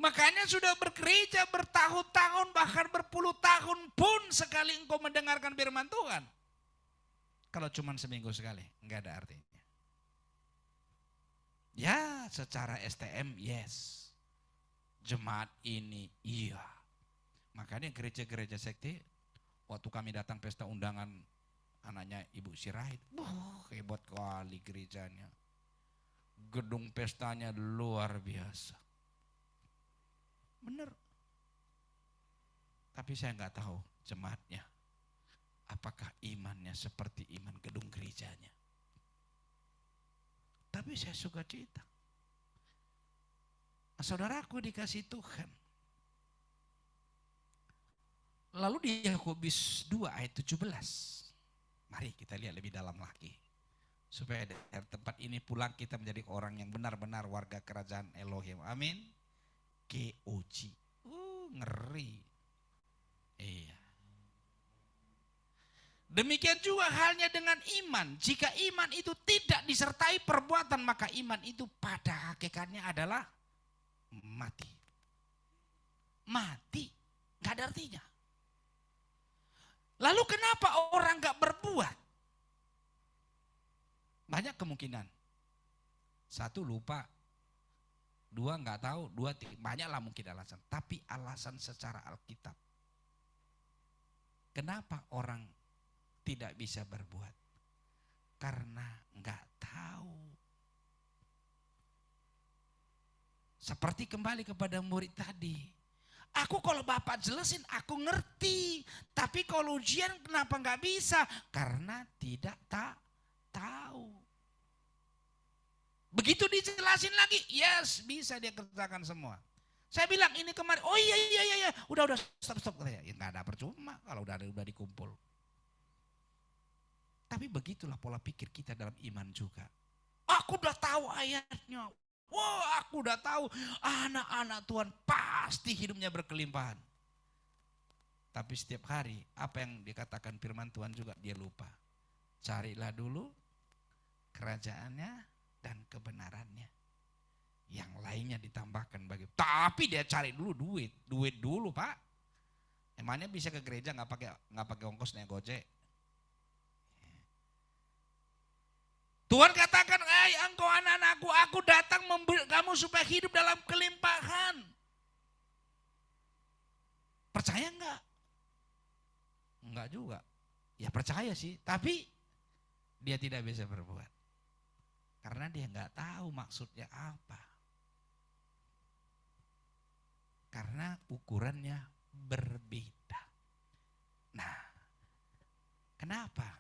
Makanya sudah bergereja bertahun-tahun, bahkan berpuluh tahun pun sekali engkau mendengarkan firman Tuhan. Kalau cuma seminggu sekali, nggak ada artinya. Ya, secara STM, yes. Jemaat ini, iya. Makanya gereja-gereja sekte, waktu kami datang pesta undangan anaknya Ibu Sirait, hebat kali gerejanya. Gedung pestanya luar biasa. Bener. Tapi saya nggak tahu jemaatnya. Apakah imannya seperti iman gedung gerejanya. Tapi saya suka cerita. Nah, saudaraku dikasih Tuhan. Lalu di Yakobus 2 ayat 17. Mari kita lihat lebih dalam lagi. Supaya dari tempat ini pulang kita menjadi orang yang benar-benar warga kerajaan Elohim. Amin. GOG. Ngeri. Iya. Demikian juga halnya dengan iman. Jika iman itu tidak disertai perbuatan, maka iman itu pada hakikatnya adalah mati. Mati. Gak ada artinya. Lalu kenapa orang gak berbuat? Banyak kemungkinan. Satu, lupa. Dua, gak tahu. Dua, banyaklah mungkin alasan. Tapi alasan secara Alkitab. Kenapa orang tidak bisa berbuat? Karena gak tahu. Seperti kembali kepada murid tadi. Aku kalau Bapak jelasin aku ngerti. Tapi kalau ujian kenapa gak bisa? Karena tidak tahu. Begitu dijelasin lagi, yes bisa dia kerjakan semua. Saya bilang ini kemarin, oh iya, udah stop. Ya gak ada percuma kalau udah dikumpul. Tapi begitulah pola pikir kita dalam iman juga. Aku udah tahu ayatnya. Wah, aku udah tahu anak-anak Tuhan pasti hidupnya berkelimpahan. Tapi setiap hari apa yang dikatakan firman Tuhan juga dia lupa. Carilah dulu kerajaannya dan kebenarannya. Yang lainnya ditambahkan bagi. Tapi dia cari dulu duit dulu Pak. Emangnya bisa ke gereja nggak pakai ongkos naik Gojek? Tuhan katakan, engkau anak-anakku, aku datang memberi kamu supaya hidup dalam kelimpahan. Percaya enggak? Enggak juga. Ya percaya sih, tapi dia tidak bisa berbuat. Karena dia enggak tahu maksudnya apa. Karena ukurannya berbeda. Nah, kenapa?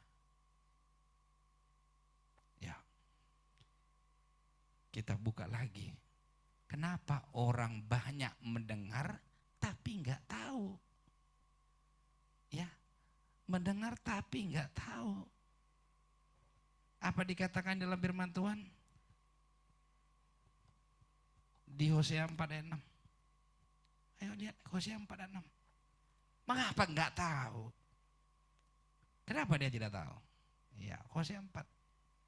Kita buka lagi. Kenapa orang banyak mendengar tapi nggak tahu? Ya, mendengar tapi nggak tahu. Apa dikatakan dalam firman Tuhan? Di Hosea 4 ayat 6. Ayo lihat Hosea 4 ayat 6. Mengapa nggak tahu? Kenapa dia tidak tahu? Ya, Hosea 4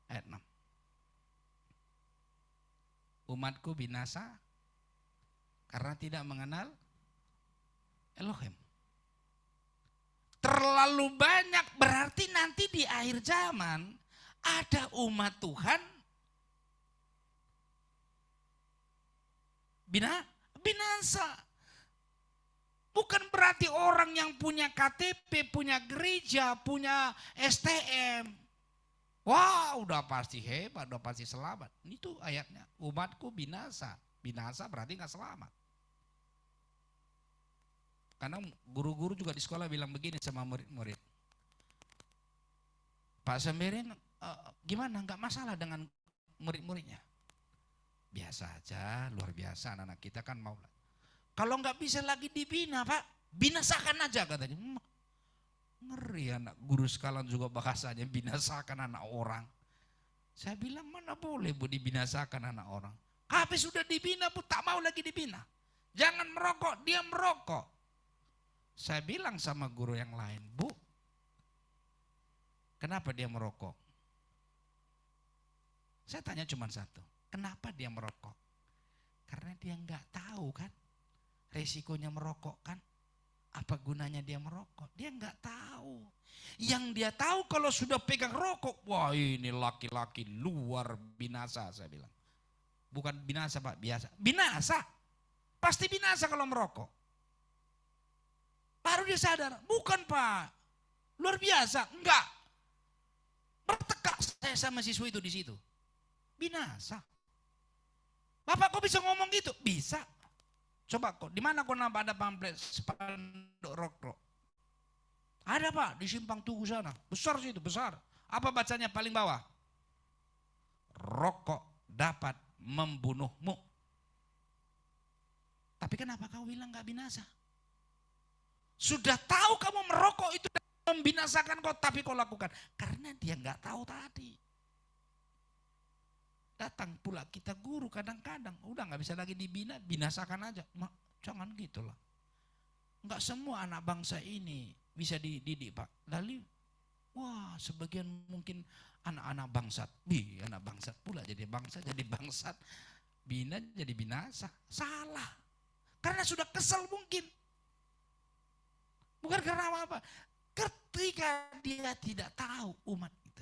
ayat 6. Umatku binasa karena tidak mengenal Elohim. Terlalu banyak, berarti nanti di akhir zaman ada umat Tuhan binasa. Bukan berarti orang yang punya KTP, punya gereja, punya STM. Wah, udah pasti hebat, udah pasti selamat. Itu ayatnya, umatku binasa. Binasa berarti nggak selamat. Karena guru-guru juga di sekolah bilang begini sama murid-murid. Pak Semberin gimana, nggak masalah dengan murid-muridnya? Biasa aja, luar biasa anak-anak kita kan mau. Kalau nggak bisa lagi dibina Pak, binasakan aja katanya. Ngeri anak guru sekalian juga bahasanya binasakan anak orang. Saya bilang mana boleh Bu dibinasakan anak orang. Habis sudah dibina Bu tak mau lagi dibina. Jangan merokok, dia merokok. Saya bilang sama guru yang lain, Bu, kenapa dia merokok? Saya tanya cuma satu, kenapa dia merokok? Karena dia nggak tahu kan, resikonya merokok kan. Apa gunanya dia merokok? Dia nggak tahu. Yang dia tahu kalau sudah pegang rokok, wah ini laki-laki luar binasa saya bilang. Bukan binasa Pak, biasa. Binasa, pasti binasa kalau merokok. Baru dia sadar, bukan Pak, luar biasa, enggak. Bertekak saya sama siswa itu di situ. Binasa. Bapak kok bisa ngomong gitu? Bisa. Coba kok, di mana kok nampak ada pamflet spanduk rokok? Ada Pak, di Simpang Tugu sana. Besar sih itu, besar. Apa bacanya paling bawah? Rokok dapat membunuhmu. Tapi kenapa kau bilang gak binasa? Sudah tahu kamu merokok itu membinasakan kau, tapi kau lakukan. Karena dia nggak tahu tadi. Datang pula kita guru kadang-kadang, udah nggak bisa lagi dibina, binasakan aja. Jangan gitulah. Nggak semua anak bangsa ini bisa dididik Pak. Lalu, wah sebagian mungkin anak-anak bangsat. Anak bangsat pula jadi bangsa, jadi bangsat. Bina jadi binasa. Salah. Karena sudah kesel mungkin. Bukan karena apa-apa. Ketika dia tidak tahu umat itu.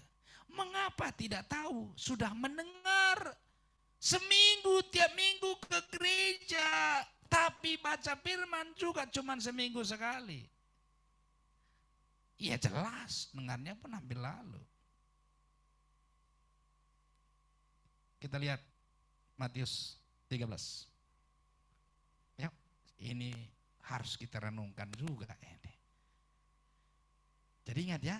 Mengapa tidak tahu? Sudah mendengar. Seminggu tiap minggu ke gereja. Tapi baca firman juga cuma seminggu sekali. Iya jelas. Dengarnya pun hampir lalu. Kita lihat Matius 13. Ya, ini harus kita renungkan juga ini. Jadi ingat ya,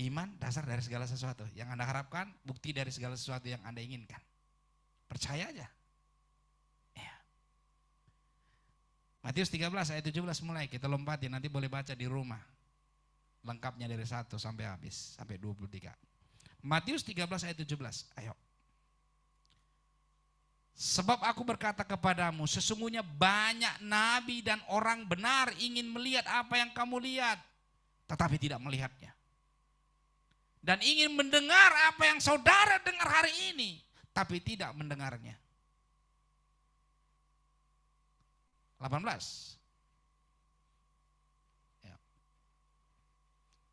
iman dasar dari segala sesuatu. Yang Anda harapkan, bukti dari segala sesuatu yang Anda inginkan. Percaya aja. Ya. Matius 13 ayat 17 mulai, kita lompatin, nanti boleh baca di rumah. Lengkapnya dari 1 sampai habis, sampai 23. Matius 13 ayat 17, ayo. Sebab aku berkata kepadamu, sesungguhnya banyak nabi dan orang benar ingin melihat apa yang kamu lihat, tetapi tidak melihatnya. Dan ingin mendengar apa yang saudara dengar hari ini, tapi tidak mendengarnya. 18. Ya.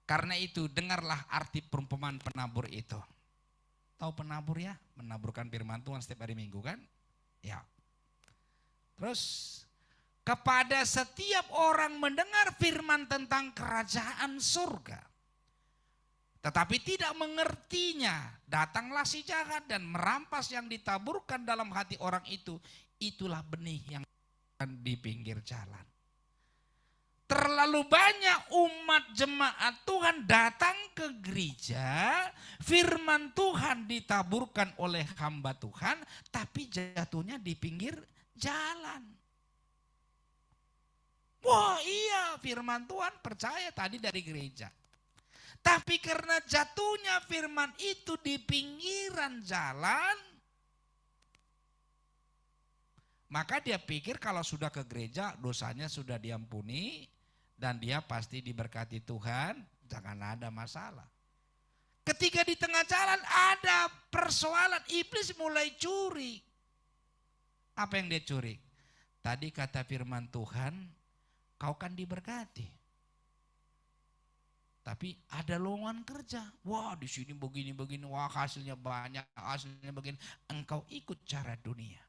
Karena itu dengarlah arti perumpamaan penabur itu. Tahu penabur ya? Menaburkan firman Tuhan setiap hari Minggu kan? Ya. Terus kepada setiap orang mendengar firman tentang kerajaan surga, tetapi tidak mengertinya, datanglah si jahat dan merampas yang ditaburkan dalam hati orang itu. Itulah benih yang di pinggir jalan. Terlalu banyak umat jemaat Tuhan datang ke gereja, firman Tuhan ditaburkan oleh hamba Tuhan, tapi jatuhnya di pinggir jalan. Wah iya, firman Tuhan percaya tadi dari gereja. Tapi karena jatuhnya firman itu di pinggiran jalan, maka dia pikir kalau sudah ke gereja dosanya sudah diampuni dan dia pasti diberkati Tuhan, jangan ada masalah. Ketika di tengah jalan ada persoalan, iblis mulai curi. Apa yang dia curi? Tadi kata firman Tuhan, kau kan diberkati. Tapi ada lowongan kerja. Wah, di sini begini-begini, wah hasilnya banyak, hasilnya begini. Engkau ikut cara dunia.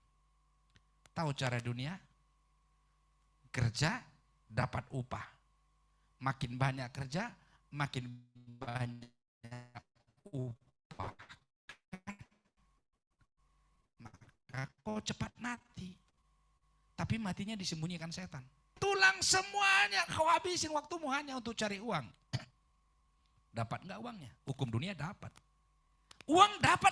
Tahu cara dunia? Kerja dapat upah. Makin banyak kerja, makin banyak upah. Maka kau cepat mati. Tapi matinya disembunyikan setan. Tulang semuanya kau habisin waktumu hanya untuk cari uang. Dapat enggak uangnya? Hukum dunia dapat. Uang dapat.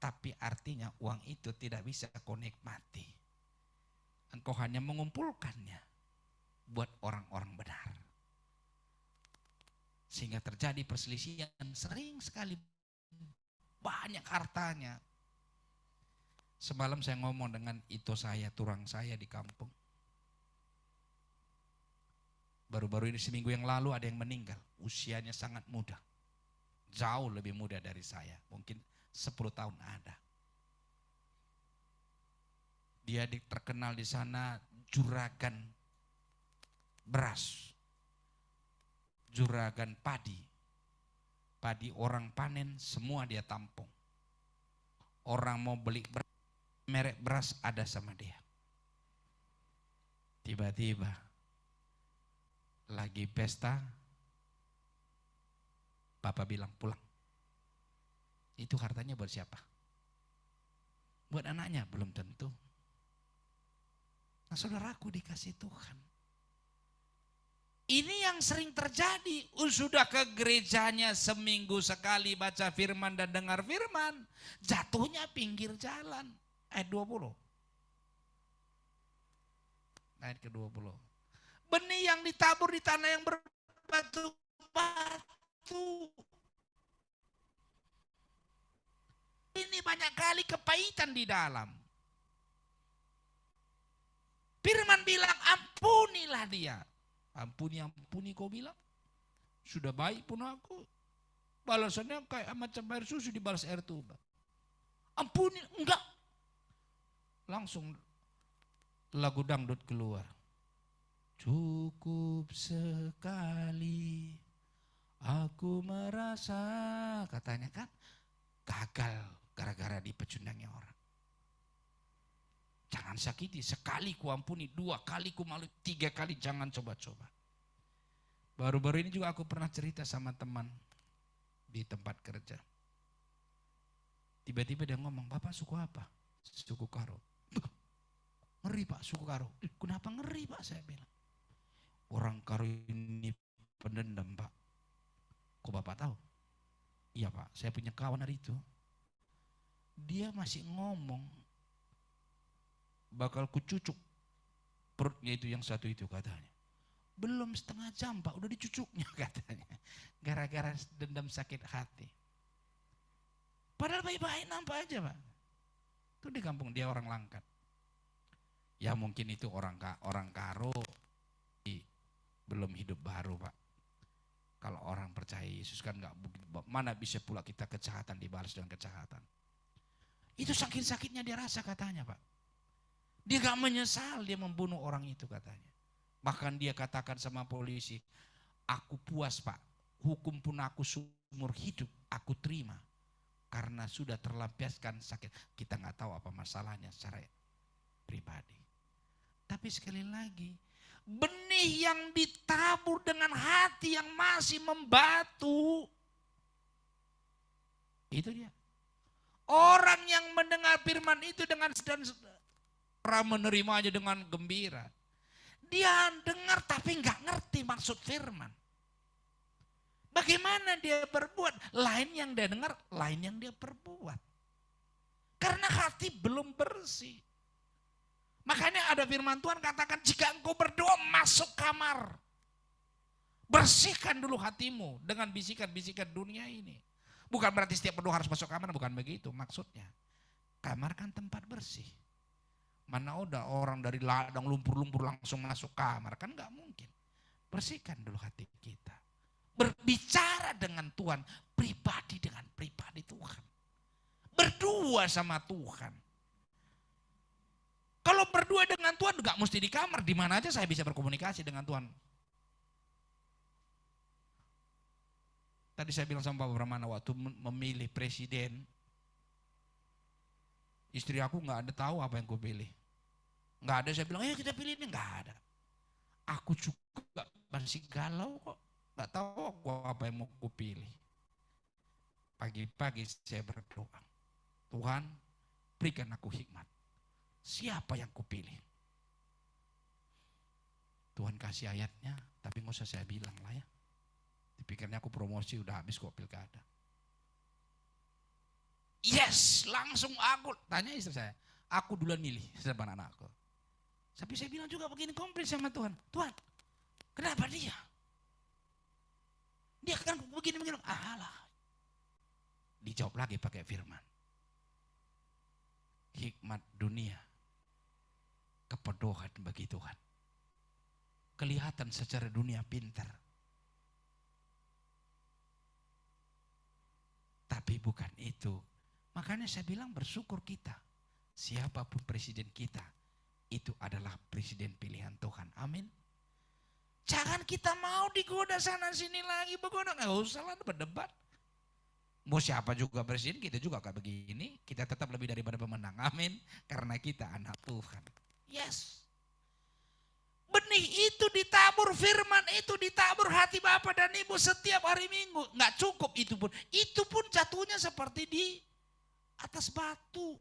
Tapi artinya uang itu tidak bisa kau nikmati. Engkau hanya mengumpulkannya buat orang-orang benar. Sehingga terjadi perselisihan, sering sekali banyak hartanya. Semalam saya ngomong dengan turang saya di kampung. Baru-baru ini seminggu yang lalu ada yang meninggal, usianya sangat muda. Jauh lebih muda dari saya, mungkin 10 tahun ada. Dia terkenal di sana juragan beras, juragan padi. Padi orang panen semua dia tampung. Orang mau beli beras, merek beras ada sama dia. Tiba-tiba lagi pesta, Bapak bilang pulang. Itu hartanya buat siapa? Buat anaknya? Belum tentu. Nah saudaraku dikasih Tuhan. Ini yang sering terjadi. Sudah ke gerejanya seminggu sekali baca firman dan dengar firman. Jatuhnya pinggir jalan. Ayat 20. Ayat ke-20. Benih yang ditabur di tanah yang berbatu-batu. Ini banyak kali kepahitan di dalam. Firman bilang ampunilah dia. Ampuni kau bilang. Sudah baik pun aku. Balasannya kayak macam air susu dibalas air tuba. Ampuni, enggak. Langsung lagu dangdut keluar. Cukup sekali aku merasa, katanya kan, gagal gara-gara dipecundangnya orang. Jangan sakiti, sekali ku ampuni, 2 kali ku malu, 3 kali jangan coba-coba. Baru-baru ini juga aku pernah cerita sama teman di tempat kerja. Tiba-tiba dia ngomong, Bapak suku apa? Suku Karo. Ngeri Pak, suku Karo. Kenapa ngeri Pak, saya bilang. Orang Karo ini pendendam Pak. Kok Bapak tahu? Iya Pak, saya punya kawan hari itu. Dia masih ngomong, bakal kucucuk perutnya itu yang satu itu katanya. Belum setengah jam Pak, udah dicucuknya katanya. Gara-gara dendam sakit hati. Padahal baik-baik nampak aja Pak. Itu di kampung dia orang Langkat. Ya mungkin itu orang Karo belum hidup baru Pak. Kalau orang percaya Yesus kan nggak, mana bisa pula kita kejahatan dibalas dengan kejahatan. Itu sakit-sakitnya dia rasa katanya Pak. Dia gak menyesal dia membunuh orang itu katanya. Bahkan dia katakan sama polisi, aku puas Pak, hukum pun aku seumur hidup aku terima. Karena sudah terlampiaskan sakit. Kita gak tahu apa masalahnya secara pribadi. Tapi sekali lagi, benih yang ditabur dengan hati yang masih membatu, itu dia. Orang yang mendengar firman itu dengan menerimanya dengan gembira. Dia dengar tapi nggak ngerti maksud firman. Bagaimana dia berbuat? Lain yang dia dengar, lain yang dia perbuat. Karena hati belum bersih. Makanya ada firman Tuhan katakan, jika engkau berdoa masuk kamar. Bersihkan dulu hatimu dengan bisikan-bisikan dunia ini. Bukan berarti setiap berdoa harus masuk kamar, bukan begitu maksudnya. Kamar kan tempat bersih. Mana ada orang dari ladang lumpur-lumpur langsung masuk kamar, kan gak mungkin. Bersihkan dulu hati kita. Berbicara dengan Tuhan, pribadi dengan pribadi Tuhan. Berdua sama Tuhan. Kalau berdua dengan Tuhan gak mesti di kamar, di mana aja saya bisa berkomunikasi dengan Tuhan. Tadi saya bilang sama Pak Brahmana waktu memilih presiden, istri aku gak ada tahu apa yang gue pilih. Gak ada, saya bilang, ayo kita pilih ini, gak ada. Aku juga masih galau kok, gak tahu aku apa yang mau gue pilih. Pagi-pagi saya berdoa, Tuhan berikan aku hikmat. Siapa yang kupilih? Tuhan kasih ayatnya, tapi gak usah saya bilang lah ya. Dipikirnya aku promosi udah habis kok pilkada. Yes, langsung aku tanya istri saya. Aku duluan milih sama anakku. Tapi saya bilang juga begini komplain sama Tuhan. Tuhan, kenapa dia? Dia kan begini-begini. Alah. Dijawab lagi pakai firman. Hikmat dunia. Kebodohan bagi Tuhan. Kelihatan secara dunia pintar. Tapi bukan itu. Makanya saya bilang bersyukur kita. Siapapun presiden kita, itu adalah presiden pilihan Tuhan. Amin. Jangan kita mau digoda sana sini lagi. Begoda, gak usah lah berdebat. Mau siapa juga presiden, kita juga kayak begini. Kita tetap lebih daripada pemenang. Amin. Karena kita anak Tuhan. Yes. Benih itu ditabur, firman itu ditabur hati Bapak dan Ibu setiap hari Minggu. Nggak cukup itu pun. Itu pun jatuhnya seperti di atas batu.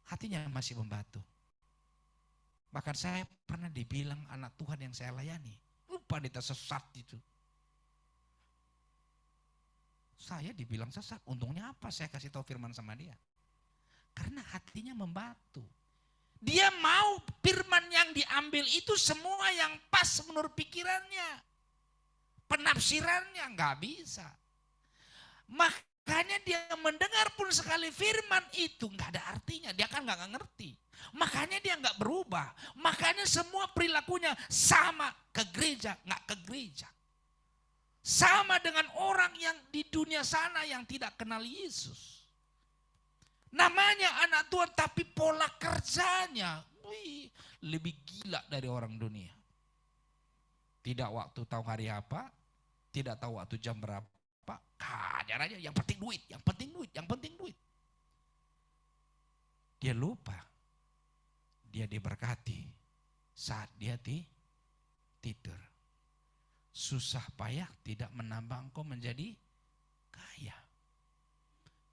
Hatinya masih membatu. Bahkan saya pernah dibilang anak Tuhan yang saya layani. Lupa dia sesat itu. Saya dibilang sesat. Untungnya apa saya kasih tahu firman sama dia? Karena hatinya membatu. Dia mau firman yang diambil itu semua yang pas menurut pikirannya. Penafsirannya nggak bisa. Makanya dia mendengar pun sekali firman itu nggak ada artinya. Dia kan nggak ngerti. Makanya dia nggak berubah. Makanya semua perilakunya sama ke gereja, nggak ke gereja. Sama dengan orang yang di dunia sana yang tidak kenal Yesus. Namanya anak Tuhan tapi pola kerjanya lebih gila dari orang dunia. Tidak waktu tahu hari apa, tidak tahu waktu jam berapa, kajar aja yang penting duit, yang penting duit, yang penting duit. Dia lupa, dia diberkati saat dia tidur. Susah payah tidak menambah engkau menjadi kaya.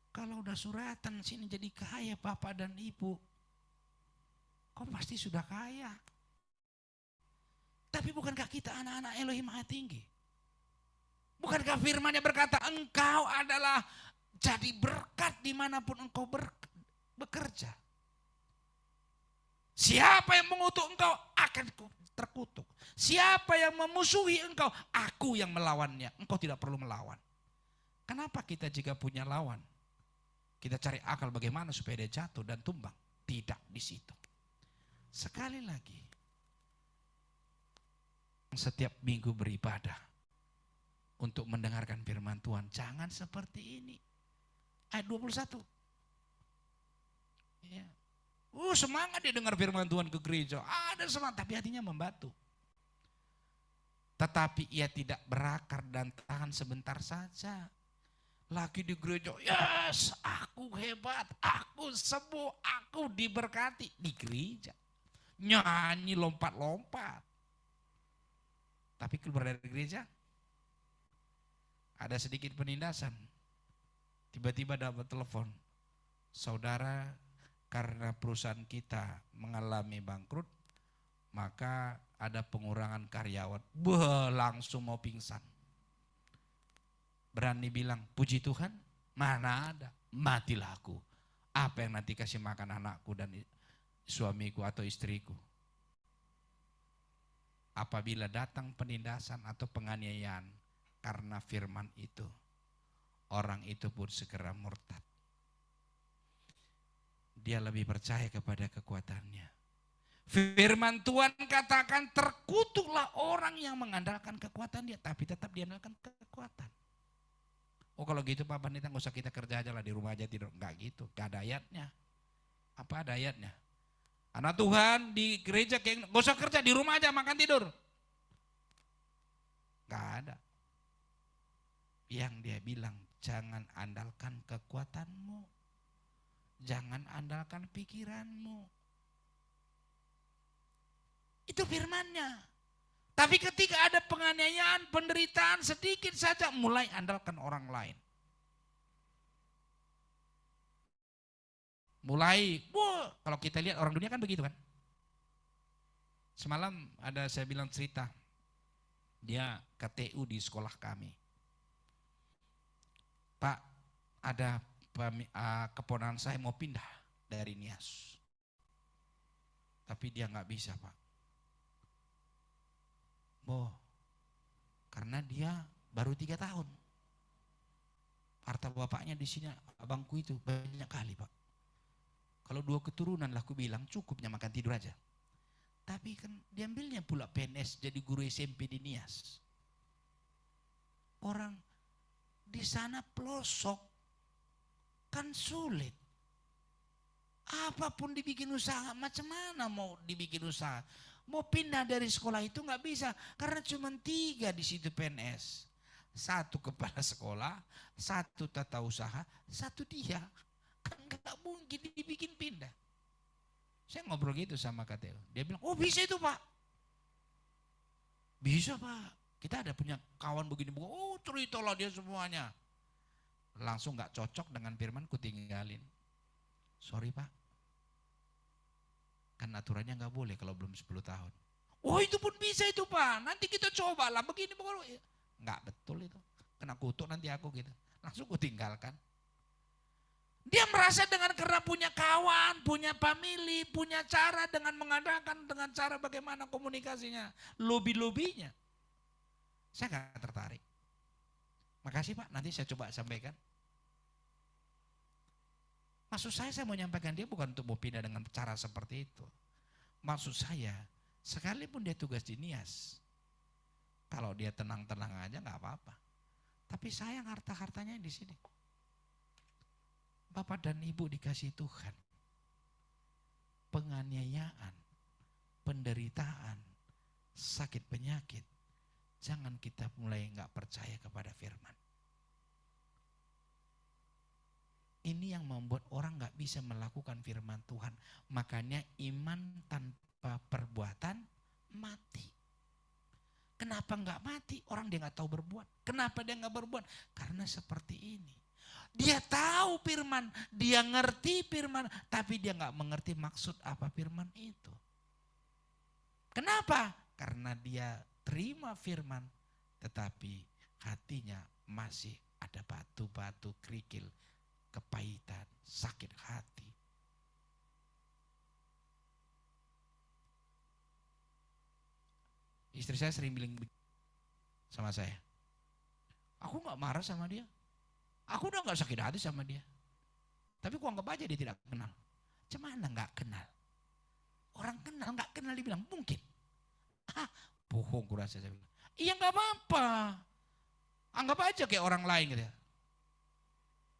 Kalau udah suratan sini jadi kaya Bapak dan Ibu, kau pasti sudah kaya. Tapi bukankah kita anak-anak Elohim Maha Tinggi? Bukankah firman-Nya berkata engkau adalah jadi berkat dimanapun engkau bekerja. Siapa yang mengutuk engkau akan terkutuk. Siapa yang memusuhi engkau, aku yang melawannya. Engkau tidak perlu melawan. Kenapa kita jika punya lawan? Kita cari akal bagaimana supaya dia jatuh dan tumbang. Tidak di situ. Sekali lagi. Setiap minggu beribadah. Untuk mendengarkan firman Tuhan. Jangan seperti ini. Ayat 21. Ya. Semangat dia dengar firman Tuhan ke gereja. Ada semangat tapi hatinya membatu. Tetapi ia tidak berakar dan tahan sebentar saja. Lagi di gereja, yes, aku hebat, aku sembuh, aku diberkati. Di gereja, nyanyi lompat-lompat. Tapi keluar dari gereja, ada sedikit penindasan. Tiba-tiba dapat telepon, saudara karena perusahaan kita mengalami bangkrut, maka ada pengurangan karyawan. Langsung mau pingsan. Berani bilang, puji Tuhan, mana ada, matilah aku. Apa yang nanti kasih makan anakku dan suamiku atau istriku? Apabila datang penindasan atau penganiayaan karena firman itu, orang itu pun segera murtad. Dia lebih percaya kepada kekuatannya. Firman Tuhan katakan, terkutuklah orang yang mengandalkan kekuatan dia, tapi tetap diandalkan kekuatan. Oh kalau gitu Pak Pendeta nggak usah kita kerja aja lah, di rumah aja tidur. Enggak gitu, gak ada ayatnya. Apa ada ayatnya? Anak Tuhan di gereja kayak nggak usah kerja, di rumah aja makan tidur. Gak ada. Yang dia bilang, jangan andalkan kekuatanmu, jangan andalkan pikiranmu. Itu firmannya. Tapi ketika ada penganiayaan, penderitaan sedikit saja, mulai andalkan orang lain. Mulai, kalau kita lihat orang dunia kan begitu kan. Semalam ada saya bilang cerita, dia KTU di sekolah kami. Pak, ada keponakan saya mau pindah dari Nias. Tapi dia nggak bisa Pak. Karena dia baru 3 tahun. Harta bapaknya di sini abangku itu banyak kali Pak. Kalau 2 keturunan lah aku bilang cukupnya makan tidur aja. Tapi kan diambilnya pula PNS jadi guru SMP di Nias. Orang di sana pelosok kan sulit. Apapun dibikin usaha, macam mana mau dibikin usaha? Mau pindah dari sekolah itu nggak bisa karena cuma 3 di situ PNS. 1 kepala sekolah, 1 tata usaha, 1 dia. Kan nggak mungkin dibikin pindah. Saya ngobrol gitu sama KTU. Dia bilang, oh bisa itu Pak. Bisa Pak. Kita ada punya kawan begini. Oh ceritalah dia semuanya. Langsung nggak cocok dengan firman, ku tinggalin. Sorry Pak. Kan aturannya nggak boleh kalau belum 10 tahun. Oh itu pun bisa itu Pak. Nanti kita coba lah begini. Nggak betul itu. Kena kutuk nanti aku gitu. Langsung ku tinggalkan. Dia merasa karena punya kawan, punya family, punya cara dengan mengadakan, dengan cara bagaimana komunikasinya. Lobby-lobbynya. Saya nggak tertarik. Makasih Pak, nanti saya coba sampaikan. Maksud saya mau nyampaikan dia bukan untuk mau pindah dengan cara seperti itu. Maksud saya, sekalipun dia tugas di Nias, kalau dia tenang-tenang aja nggak apa-apa. Tapi sayang harta-hartanya di sini. Bapak dan Ibu dikasih Tuhan. Penganiayaan, penderitaan, sakit penyakit. Jangan kita mulai nggak percaya kepada firman. Ini yang membuat orang nggak bisa melakukan firman Tuhan. Makanya iman tanpa perbuatan mati. Kenapa nggak mati? Orang dia nggak tahu berbuat. Kenapa dia nggak berbuat? Karena seperti ini. Dia tahu firman, dia ngerti firman, tapi dia nggak mengerti maksud apa firman itu. Kenapa? Karena dia terima firman, tetapi hatinya masih ada batu-batu kerikil, kepahitan, sakit hati. Istri saya sering bilang sama saya, aku nggak marah sama dia, aku udah nggak sakit hati sama dia, tapi aku anggap aja dia tidak kenal. Cemana nggak kenal? Orang kenal nggak kenal dibilang mungkin. Bohong kurasa saya bilang. Iya nggak apa-apa, anggap aja kayak orang lain gitu ya.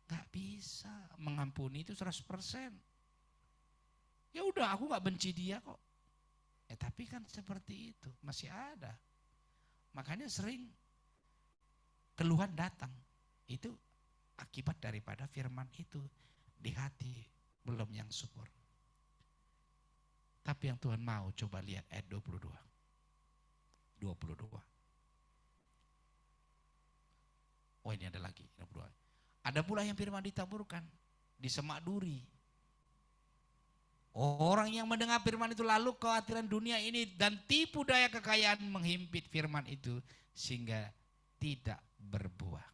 Gak bisa mengampuni itu 100%. Ya udah aku gak benci dia kok. Tapi kan seperti itu masih ada. Makanya sering keluhan datang. Itu akibat daripada firman itu di hati belum yang subur. Tapi yang Tuhan mau coba lihat ayat 22. Oh ini ada lagi 22. Ada pula yang firman ditaburkan di semak duri. Orang yang mendengar firman itu lalu kekhawatiran dunia ini dan tipu daya kekayaan menghimpit firman itu sehingga tidak berbuah.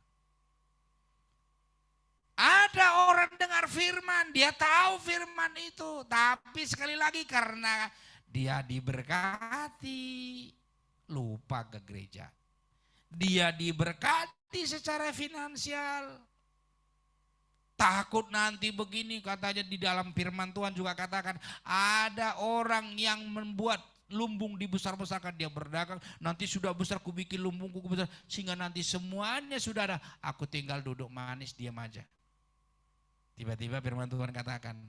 Ada orang dengar firman, dia tahu firman itu, tapi sekali lagi karena dia diberkati, lupa ke gereja. Dia diberkati secara finansial, takut nanti begini, katanya di dalam firman Tuhan juga katakan ada orang yang membuat lumbung dibesar-besarkan, dia berdagang, nanti sudah besar ku bikin lumbungku besar sehingga nanti semuanya sudah ada, aku tinggal duduk manis diam aja. Tiba-tiba firman Tuhan katakan,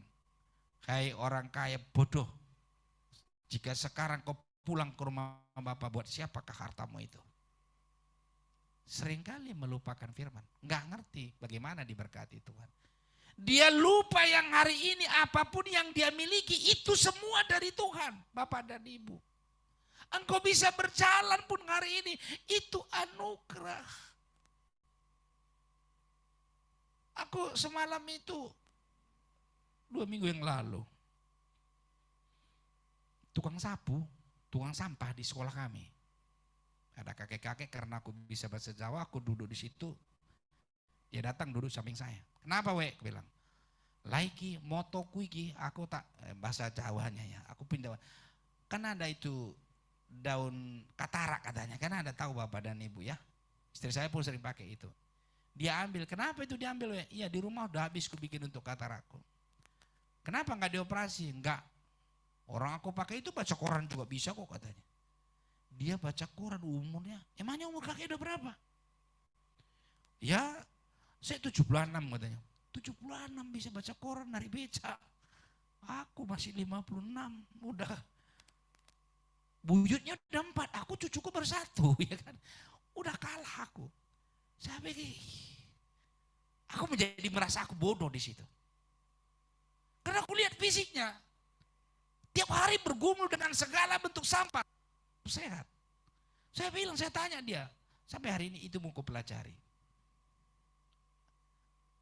hai orang kaya bodoh, jika sekarang kau pulang ke rumah Bapa, buat siapakah hartamu itu? Seringkali melupakan firman, nggak ngerti bagaimana diberkati Tuhan. Dia lupa yang hari ini apapun yang dia miliki itu semua dari Tuhan, Bapak dan Ibu. Engkau bisa berjalan pun hari ini, itu anugerah. Aku semalam itu 2 minggu yang lalu, tukang sapu, tukang sampah di sekolah kami. Ada kakek-kakek, karena aku bisa bahasa Jawa, aku duduk di situ. Dia datang duduk samping saya. Kenapa wek? Aku bilang, laiki motoku iki, aku tak bahasa Jawanya ya. Aku pindah. Kan ada itu daun katarak katanya. Kan ada, tahu Bapak dan Ibu ya. Istri saya pun sering pakai itu. Dia ambil. Kenapa itu diambil wek? Iya, di rumah udah habis ku bikin untuk katarakku. Kenapa nggak dioperasi? Enggak. Orang aku pakai itu baca koran juga bisa kok katanya. Dia baca koran umurnya. Emangnya umur kakek udah berapa? Ya, saya 76 katanya. 76 bisa baca koran dari beca. Aku masih 56, udah. Buyutnya udah 4, aku cucuku baru 1 ya kan. Udah kalah aku. Saya pikir, aku menjadi merasa aku bodoh di situ. Karena aku lihat fisiknya. Tiap hari bergumul dengan segala bentuk sampah. Sehat. Saya bilang, saya tanya dia, sampai hari ini itu mau ku pelajari.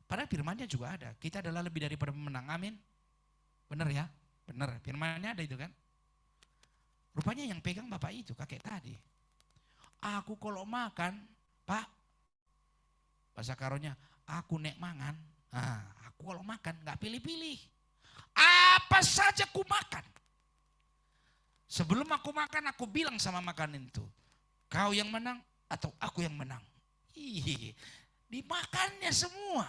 Padahal firmannya juga ada. Kita adalah lebih daripada pemenang. Amin. Benar ya? Benar. Firmannya ada itu kan. Rupanya yang pegang bapak itu, kakek tadi. Aku kalau makan, Pak, bahasa karonya, aku nek mangan. Nah, aku kalau makan gak pilih-pilih. Apa saja ku makan. Sebelum aku makan, aku bilang sama makanan itu, kau yang menang atau aku yang menang. Dimakannya semua.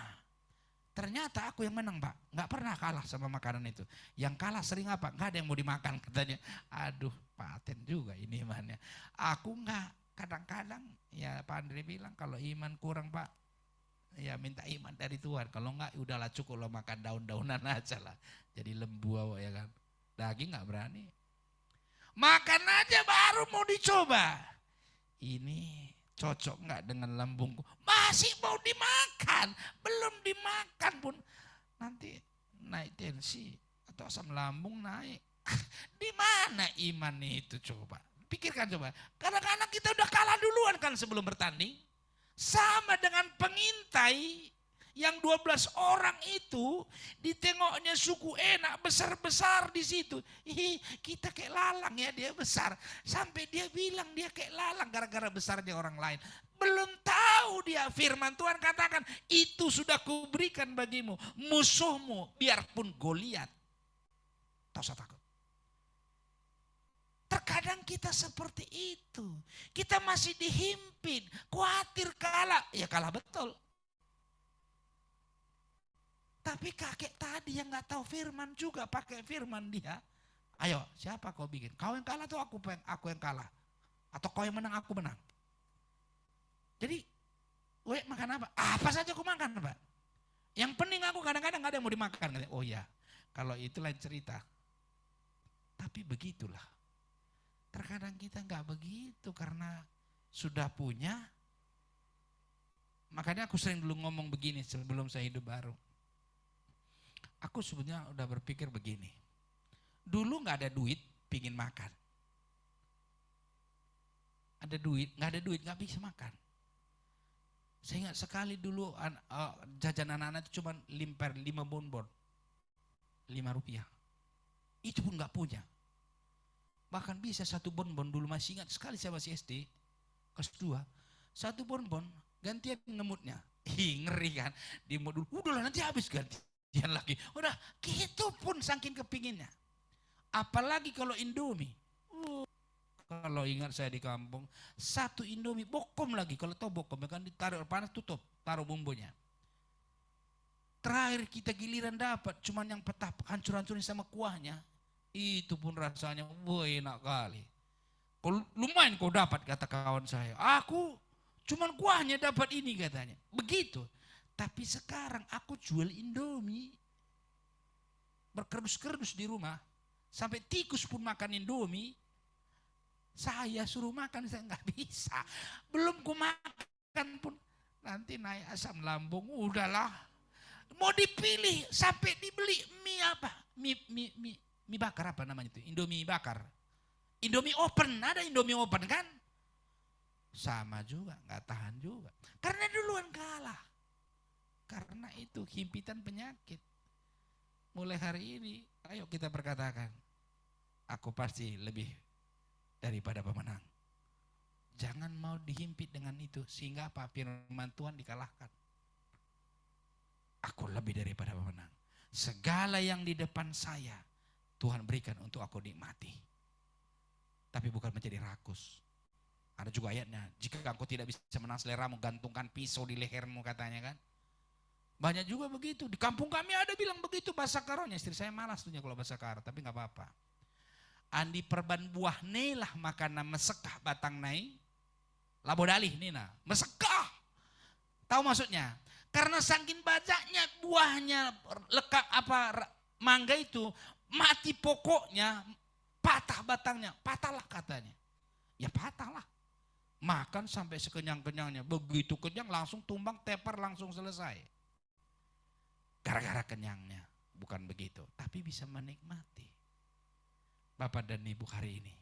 Ternyata aku yang menang, Pak. Gak pernah kalah sama makanan itu. Yang kalah sering apa? Gak ada yang mau dimakan katanya. Aduh, paten juga ini imannya. Aku gak. Kadang-kadang ya Pak Andre bilang kalau iman kurang Pak, ya minta iman dari Tuhan. Kalau enggak udahlah cukup lo makan daun-daunan aja lah. Jadi lembu ya kan. Daging gak berani. Makan aja baru mau dicoba. Ini cocok nggak dengan lambungku? Masih mau dimakan, belum dimakan pun nanti naik tensi atau asam lambung naik. Di mana iman itu coba? Pikirkan coba. Kadang-kadang kita udah kalah duluan kan sebelum bertanding. Sama dengan pengintai yang 12 orang itu ditengoknya suku enak besar-besar di situ. Kita kayak lalang ya, dia besar. Sampai dia bilang dia kayak lalang gara-gara besarnya orang lain. Belum tahu dia, firman Tuhan katakan itu sudah kuberikan bagimu, musuhmu biarpun Goliat. Tak usah takut. Terkadang kita seperti itu. Kita masih dihimpit, khawatir kalah. Ya kalah betul. Tapi kakek tadi yang gak tahu firman juga pakai firman dia. Ayo, siapa kau bikin? Kau yang kalah atau aku yang kalah? Atau kau yang menang, aku menang? Jadi, makan apa? Apa saja aku makan, Pak. Yang penting aku kadang-kadang gak ada yang mau dimakan. Oh ya, kalau itu lain cerita. Tapi begitulah. Terkadang kita gak begitu karena sudah punya. Makanya aku sering dulu ngomong begini sebelum saya hidup baru. Aku sebenarnya udah berpikir begini. Dulu gak ada duit, pingin makan. Ada duit, gak ada duit, gak bisa makan. Saya ingat sekali dulu jajan anak-anak itu cuma limper 5 bonbon. 5 rupiah. itu pun nggak punya. Bahkan bisa satu bonbon, dulu masih ingat sekali saya masih SD kelas 2, satu bonbon gantian ngemutnya. Ih, ngeri kan, dimut dulu, udahlah nanti habis gantian lagi. Udah gitu pun saking kepinginnya. Apalagi kalau Indomie. Kalau ingat saya di kampung, satu Indomie bokom lagi. Kalau tahu bokom ya kan, ditaruh air panas tutup, taruh bumbunya. Terakhir kita giliran dapat, cuman yang petah hancur-hancurin sama kuahnya. Itu pun rasanya, wah enak kali. Lumayan kau dapat, kata kawan saya. Aku cuman kuahnya dapat ini katanya. Begitu. Tapi sekarang aku jual Indomie. Berkerdus-kerdus di rumah. Sampai tikus pun makan Indomie. Saya suruh makan, saya nggak bisa. Belum ku makan pun nanti naik asam lambung. Udahlah. Mau dipilih sampai dibeli mie apa? Mie bakar apa namanya itu? Indomie bakar. Indomie open, ada Indomie open kan? Sama juga, nggak tahan juga. Karena duluan kalah. Karena itu himpitan penyakit. Mulai hari ini, ayo kita berkatakan, aku pasti lebih daripada pemenang. Jangan mau dihimpit dengan itu, sehingga apa? Firman Tuhan dikalahkan. Aku lebih daripada pemenang. Segala yang di depan saya, Tuhan berikan untuk aku nikmati. Tapi bukan menjadi rakus. Ada juga ayatnya, jika engkau tidak bisa menang seleramu, gantungkan pisau di lehermu katanya kan. Banyak juga begitu. Di kampung kami ada bilang begitu bahasa karonya. Istri saya malas tuhnya kalau bahasa karo, tapi gak apa-apa. Andi perban buah nelah makanan mesekah batang nai. Labodalih nina, mesekah. Tahu maksudnya? Karena saking banyaknya buahnya lekap apa mangga itu, mati pokoknya, patah batangnya, patahlah katanya. Ya patahlah. Makan sampai sekenyang-kenyangnya, begitu kenyang langsung tumbang tepar langsung selesai. Gara-gara kenyangnya, bukan begitu, tapi bisa menikmati. Bapak dan Ibu, hari ini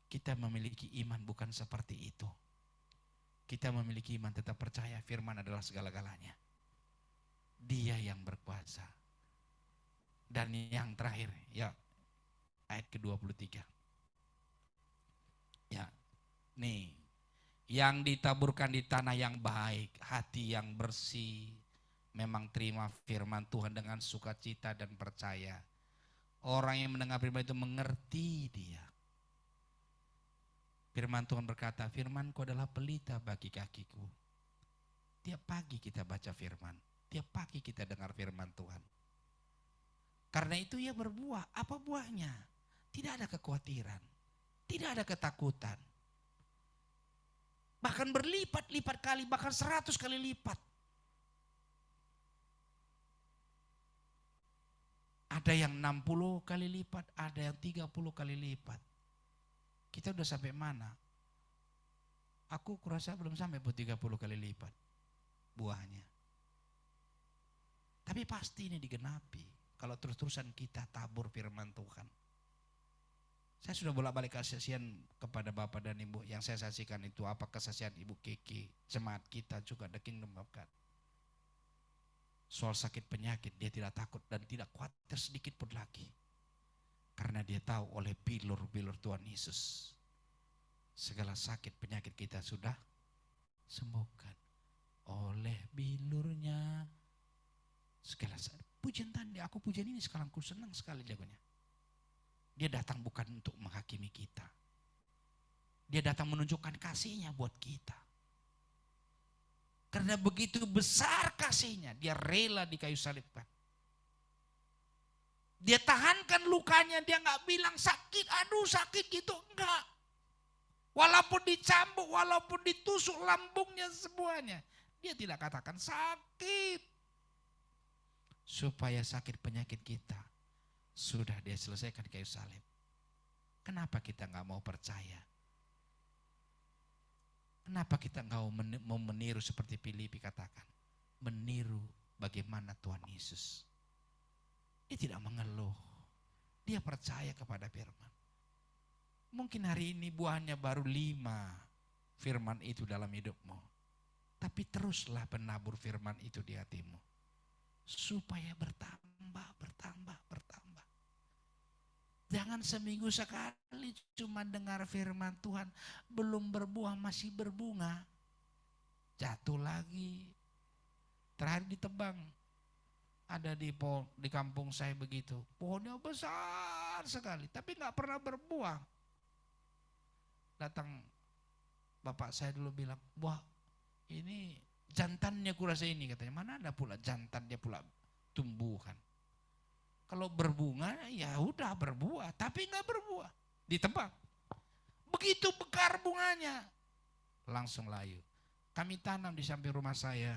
kita memiliki iman bukan seperti itu. Kita memiliki iman tetap percaya firman adalah segala-galanya. Dia yang berkuasa. Dan yang terakhir, ya ayat ke-23. Ya, nih, yang ditaburkan di tanah yang baik, hati yang bersih, memang terima firman Tuhan dengan sukacita dan percaya. Orang yang mendengar firman itu mengerti dia. Firman Tuhan berkata, firman-Ku adalah pelita bagi kakiku. Tiap pagi kita baca firman, tiap pagi kita dengar firman Tuhan. Karena itu ia berbuah. Apa buahnya? Tidak ada kekhawatiran, tidak ada ketakutan. Bahkan berlipat-lipat kali, bahkan 100 kali lipat. Ada yang 60 kali lipat, ada yang 30 kali lipat. Kita udah sampai mana? Aku kurasa belum sampai 30 kali lipat buahnya. Tapi pasti ini digenapi kalau terus-terusan kita tabur firman Tuhan. Saya sudah bolak-balik kesaksian kepada Bapak dan Ibu. Yang saya saksikan itu apa kesaksian Ibu Kiki, jemaat kita juga The Kingdom of God. Soal sakit penyakit dia tidak takut dan tidak khawatir sedikit pun lagi. Karena dia tahu oleh bilur-bilur Tuhan Yesus, segala sakit penyakit kita sudah sembuhkan. Oleh bilurnya segala sakit. Pujian tadi, aku pujian ini sekarang ku senang sekali jagonya. Dia datang bukan untuk menghakimi kita. Dia datang menunjukkan kasihnya buat kita. Karena begitu besar kasihnya, dia rela di kayu salib kan. Dia tahankan lukanya, dia nggak bilang sakit, aduh sakit gitu, enggak. Walaupun dicambuk, walaupun ditusuk lambungnya semuanya, dia tidak katakan sakit. Supaya sakit penyakit kita sudah dia selesaikan di kayu salib. Kenapa kita nggak mau percaya? Kenapa kita nggak mau meniru seperti Filipi katakan? Meniru bagaimana Tuhan Yesus. Dia tidak mengeluh. Dia percaya kepada firman. Mungkin hari ini buahnya baru 5 firman itu dalam hidupmu. Tapi teruslah penabur firman itu di hatimu. Supaya bertambah, bertambah, bertambah. Jangan seminggu sekali cuma dengar firman Tuhan, belum berbuah masih berbunga. Jatuh lagi. Terakhir ditebang. Ada di kampung saya begitu. Pohonnya besar sekali, tapi nggak pernah berbuah. Datang bapak saya dulu bilang, wah ini jantannya kurasa ini katanya. Mana ada pula jantannya pula tumbuhan. Kalau berbunga ya udah berbuah, tapi nggak berbuah, ditebang. Begitu bekar bunganya, langsung layu. Kami tanam di samping rumah saya,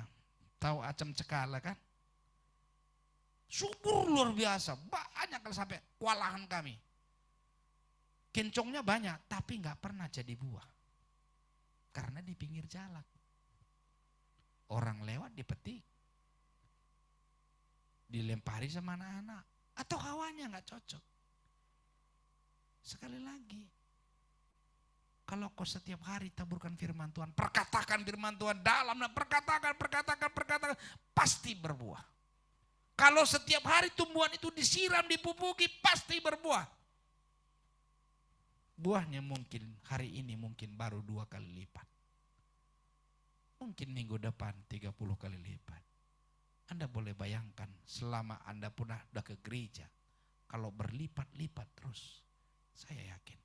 tahu acem cekala kan? Subur luar biasa, banyak kalau sampai kewalahan kami. Kencongnya banyak, tapi nggak pernah jadi buah, karena di pinggir jalan. Orang lewat dipetik, dilempari sama anak-anak. Atau hawanya nggak cocok. Sekali lagi, kalau kau setiap hari taburkan firman Tuhan, perkatakan firman Tuhan dalam, perkatakan, pasti berbuah. Kalau setiap hari tumbuhan itu disiram, dipupuki, pasti berbuah. Buahnya mungkin hari ini mungkin baru 2 kali lipat. Mungkin minggu depan 30 kali lipat. Anda boleh bayangkan selama Anda udah ke gereja, kalau berlipat-lipat terus, saya yakin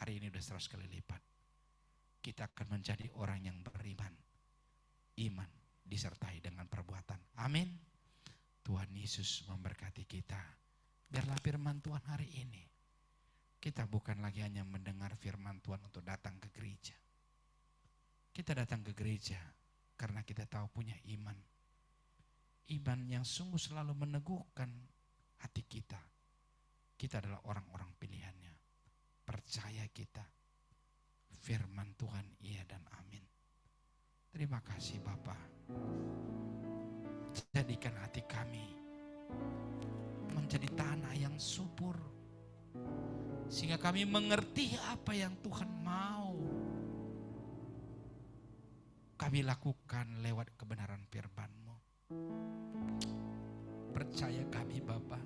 hari ini udah 100 kali lipat. Kita akan menjadi orang yang beriman. Iman disertai dengan perbuatan. Amin. Tuhan Yesus memberkati kita. Biarlah firman Tuhan hari ini, kita bukan lagi hanya mendengar firman Tuhan untuk datang ke gereja. Kita datang ke gereja karena kita tahu punya iman. Iman yang sungguh selalu meneguhkan hati kita. Kita adalah orang-orang pilihannya. Percaya kita. Firman Tuhan iya dan amin. Terima kasih Bapa. Jadikan hati kami menjadi tanah yang subur. Sehingga kami mengerti apa yang Tuhan mau kami lakukan lewat kebenaran firman-Mu. Percaya kami Bapa,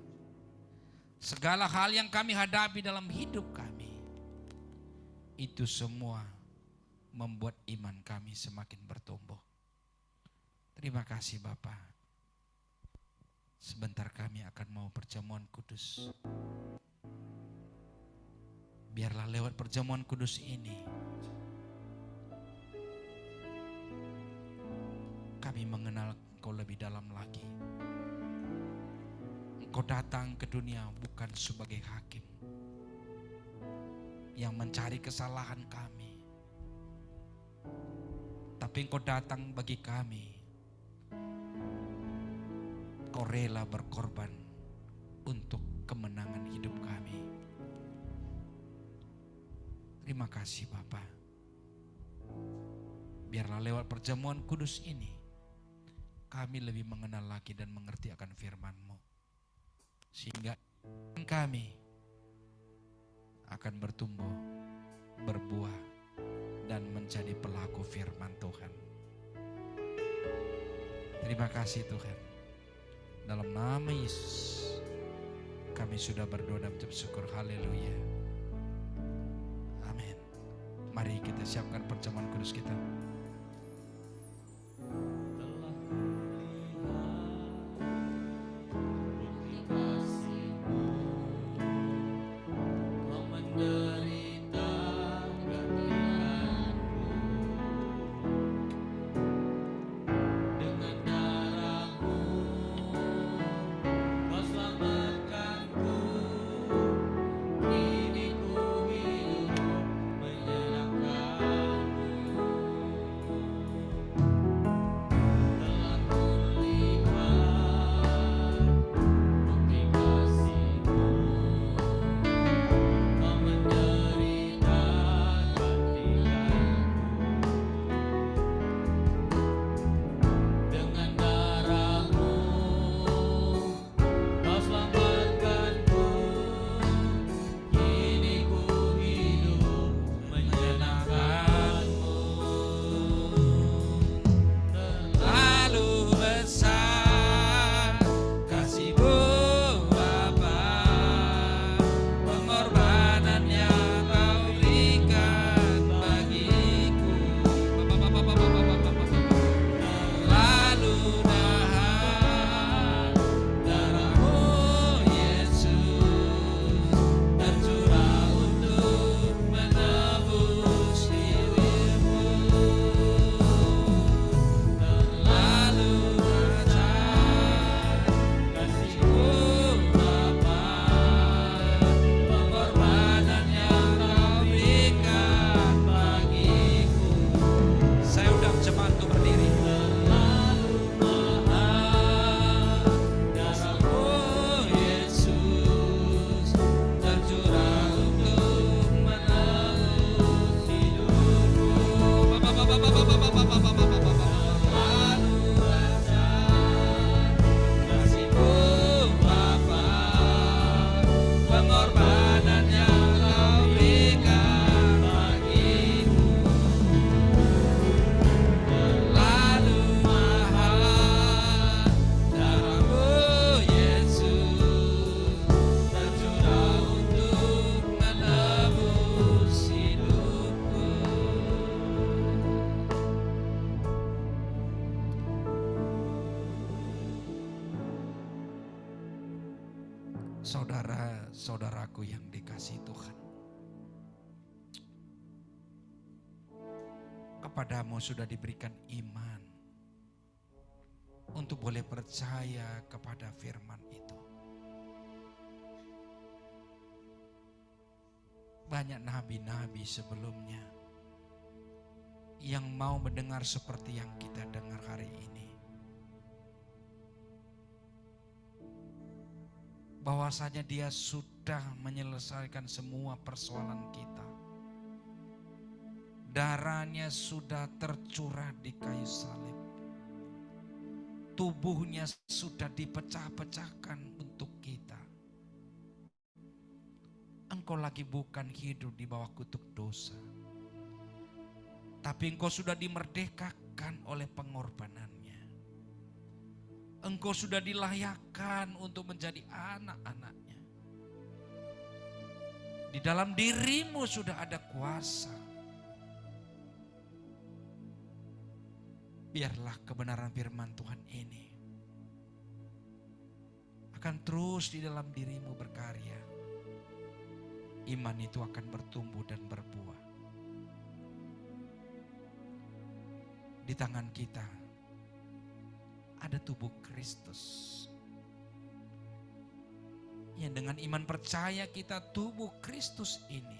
segala hal yang kami hadapi dalam hidup kami, itu semua membuat iman kami semakin bertumbuh. Terima kasih Bapa. Sebentar kami akan mau perjamuan kudus. Biarlah lewat perjamuan kudus ini, kami mengenal Engkau lebih dalam lagi. Engkau datang ke dunia bukan sebagai hakim yang mencari kesalahan kami, tapi Engkau datang bagi kami. Engkau rela berkorban untuk kemenangan hidup kami. Terima kasih Bapa. Biarlah lewat perjamuan kudus ini, kami lebih mengenal lagi dan mengerti akan firman-Mu. Sehingga kami akan bertumbuh, berbuah, dan menjadi pelaku firman Tuhan. Terima kasih Tuhan. Dalam nama Yesus, kami sudah berdoa dan mengucap syukur. Haleluya. Amin. Mari kita siapkan perjamuan kudus kita. Saudara-saudaraku yang dikasihi Tuhan, kepadamu sudah diberikan iman untuk boleh percaya kepada firman itu. Banyak nabi-nabi sebelumnya yang mau mendengar seperti yang kita dengar hari ini. Bahwasanya dia sudah menyelesaikan semua persoalan kita. Darahnya sudah tercurah di kayu salib. Tubuhnya sudah dipecah-pecahkan untuk kita. Engkau lagi bukan hidup di bawah kutuk dosa, tapi engkau sudah dimerdekakan oleh pengorbanannya. Engkau sudah dilayakkan untuk menjadi anak-anaknya. Di dalam dirimu sudah ada kuasa. Biarlah kebenaran firman Tuhan ini akan terus di dalam dirimu berkarya. Iman itu akan bertumbuh dan berbuah. Di tangan kita ada tubuh Kristus. Yang dengan iman percaya kita tubuh Kristus ini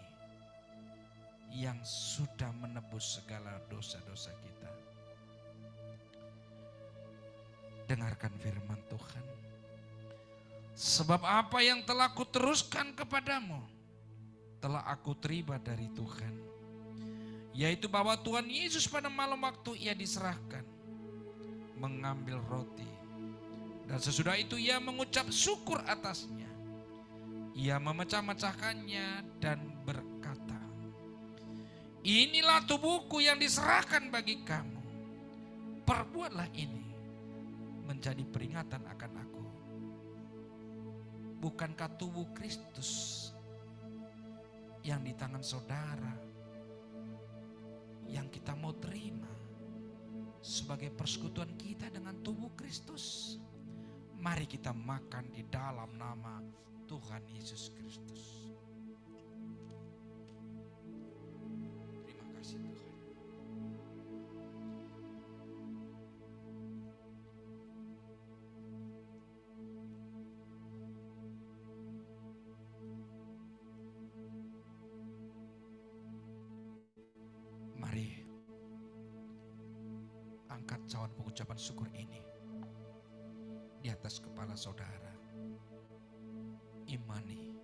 yang sudah menebus segala dosa-dosa kita. Dengarkan firman Tuhan. Sebab apa yang telah kuteruskan kepadamu telah aku terima dari Tuhan, yaitu bahwa Tuhan Yesus pada malam waktu ia diserahkan mengambil roti, dan sesudah itu ia mengucap syukur atasnya. Ia memecah-mecahkannya dan berkata, inilah tubuhku yang diserahkan bagi kamu. Perbuatlah ini menjadi peringatan akan aku. Bukankah tubuh Kristus yang di tangan saudara yang kita mau terima sebagai persekutuan kita dengan tubuh Kristus? Mari kita makan di dalam nama Tuhan Yesus Kristus. Terima kasih Tuhan. Mari angkat cawan pengucapan syukur ini di atas kepala saudara. Imani,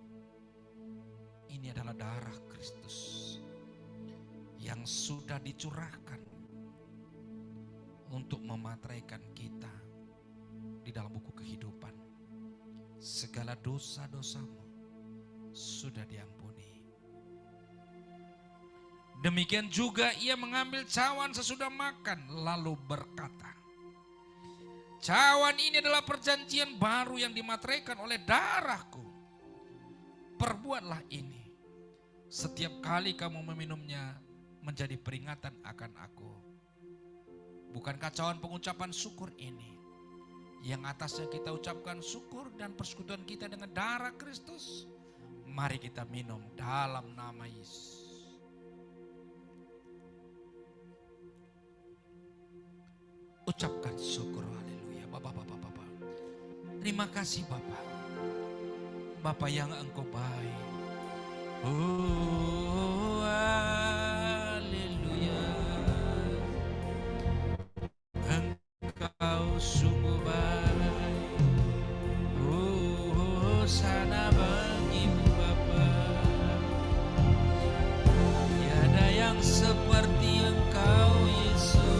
ini adalah darah Kristus yang sudah dicurahkan untuk memateraikan kita di dalam buku kehidupan. Segala dosa-dosamu sudah diampuni. Demikian juga ia mengambil cawan sesudah makan lalu berkata, cawan ini adalah perjanjian baru yang dimateraikan oleh darahku. Perbuatlah ini setiap kali kamu meminumnya menjadi peringatan akan aku. Bukankah cawan pengucapan syukur ini yang atasnya kita ucapkan syukur dan persekutuan kita dengan darah Kristus? Mari kita minum dalam nama Yesus. Ucapkan syukur, haleluya. Bapak. Terima kasih Bapak. Bapa yang Engkau baik. Oh, haleluya. Engkau sungguh baik. Oh, sana bagimu Bapa. Tiada yang seperti Engkau Yesus.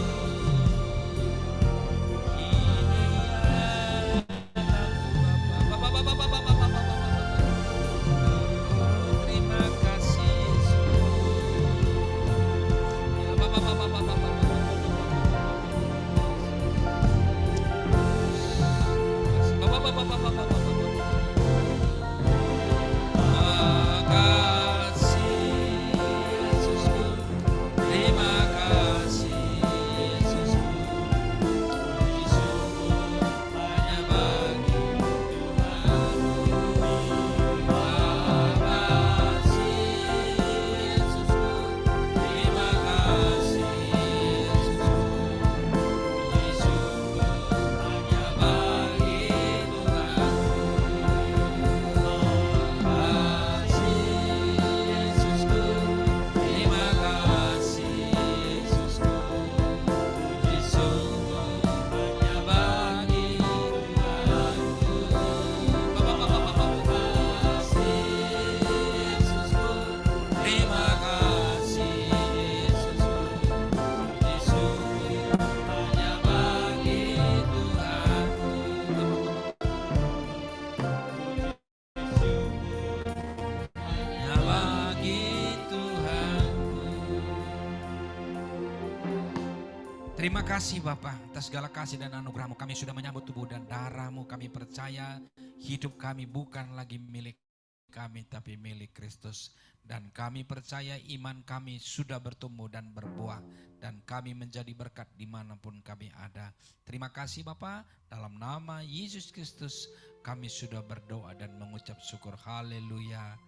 Terima kasih Bapa atas segala kasih dan anugerah-Mu. Kami sudah menyambut tubuh dan darah-Mu. Kami percaya hidup kami bukan lagi milik kami tapi milik Kristus. Dan kami percaya iman kami sudah bertumbuh dan berbuah. Dan kami menjadi berkat dimanapun kami ada. Terima kasih Bapa, dalam nama Yesus Kristus kami sudah berdoa dan mengucap syukur. Haleluya.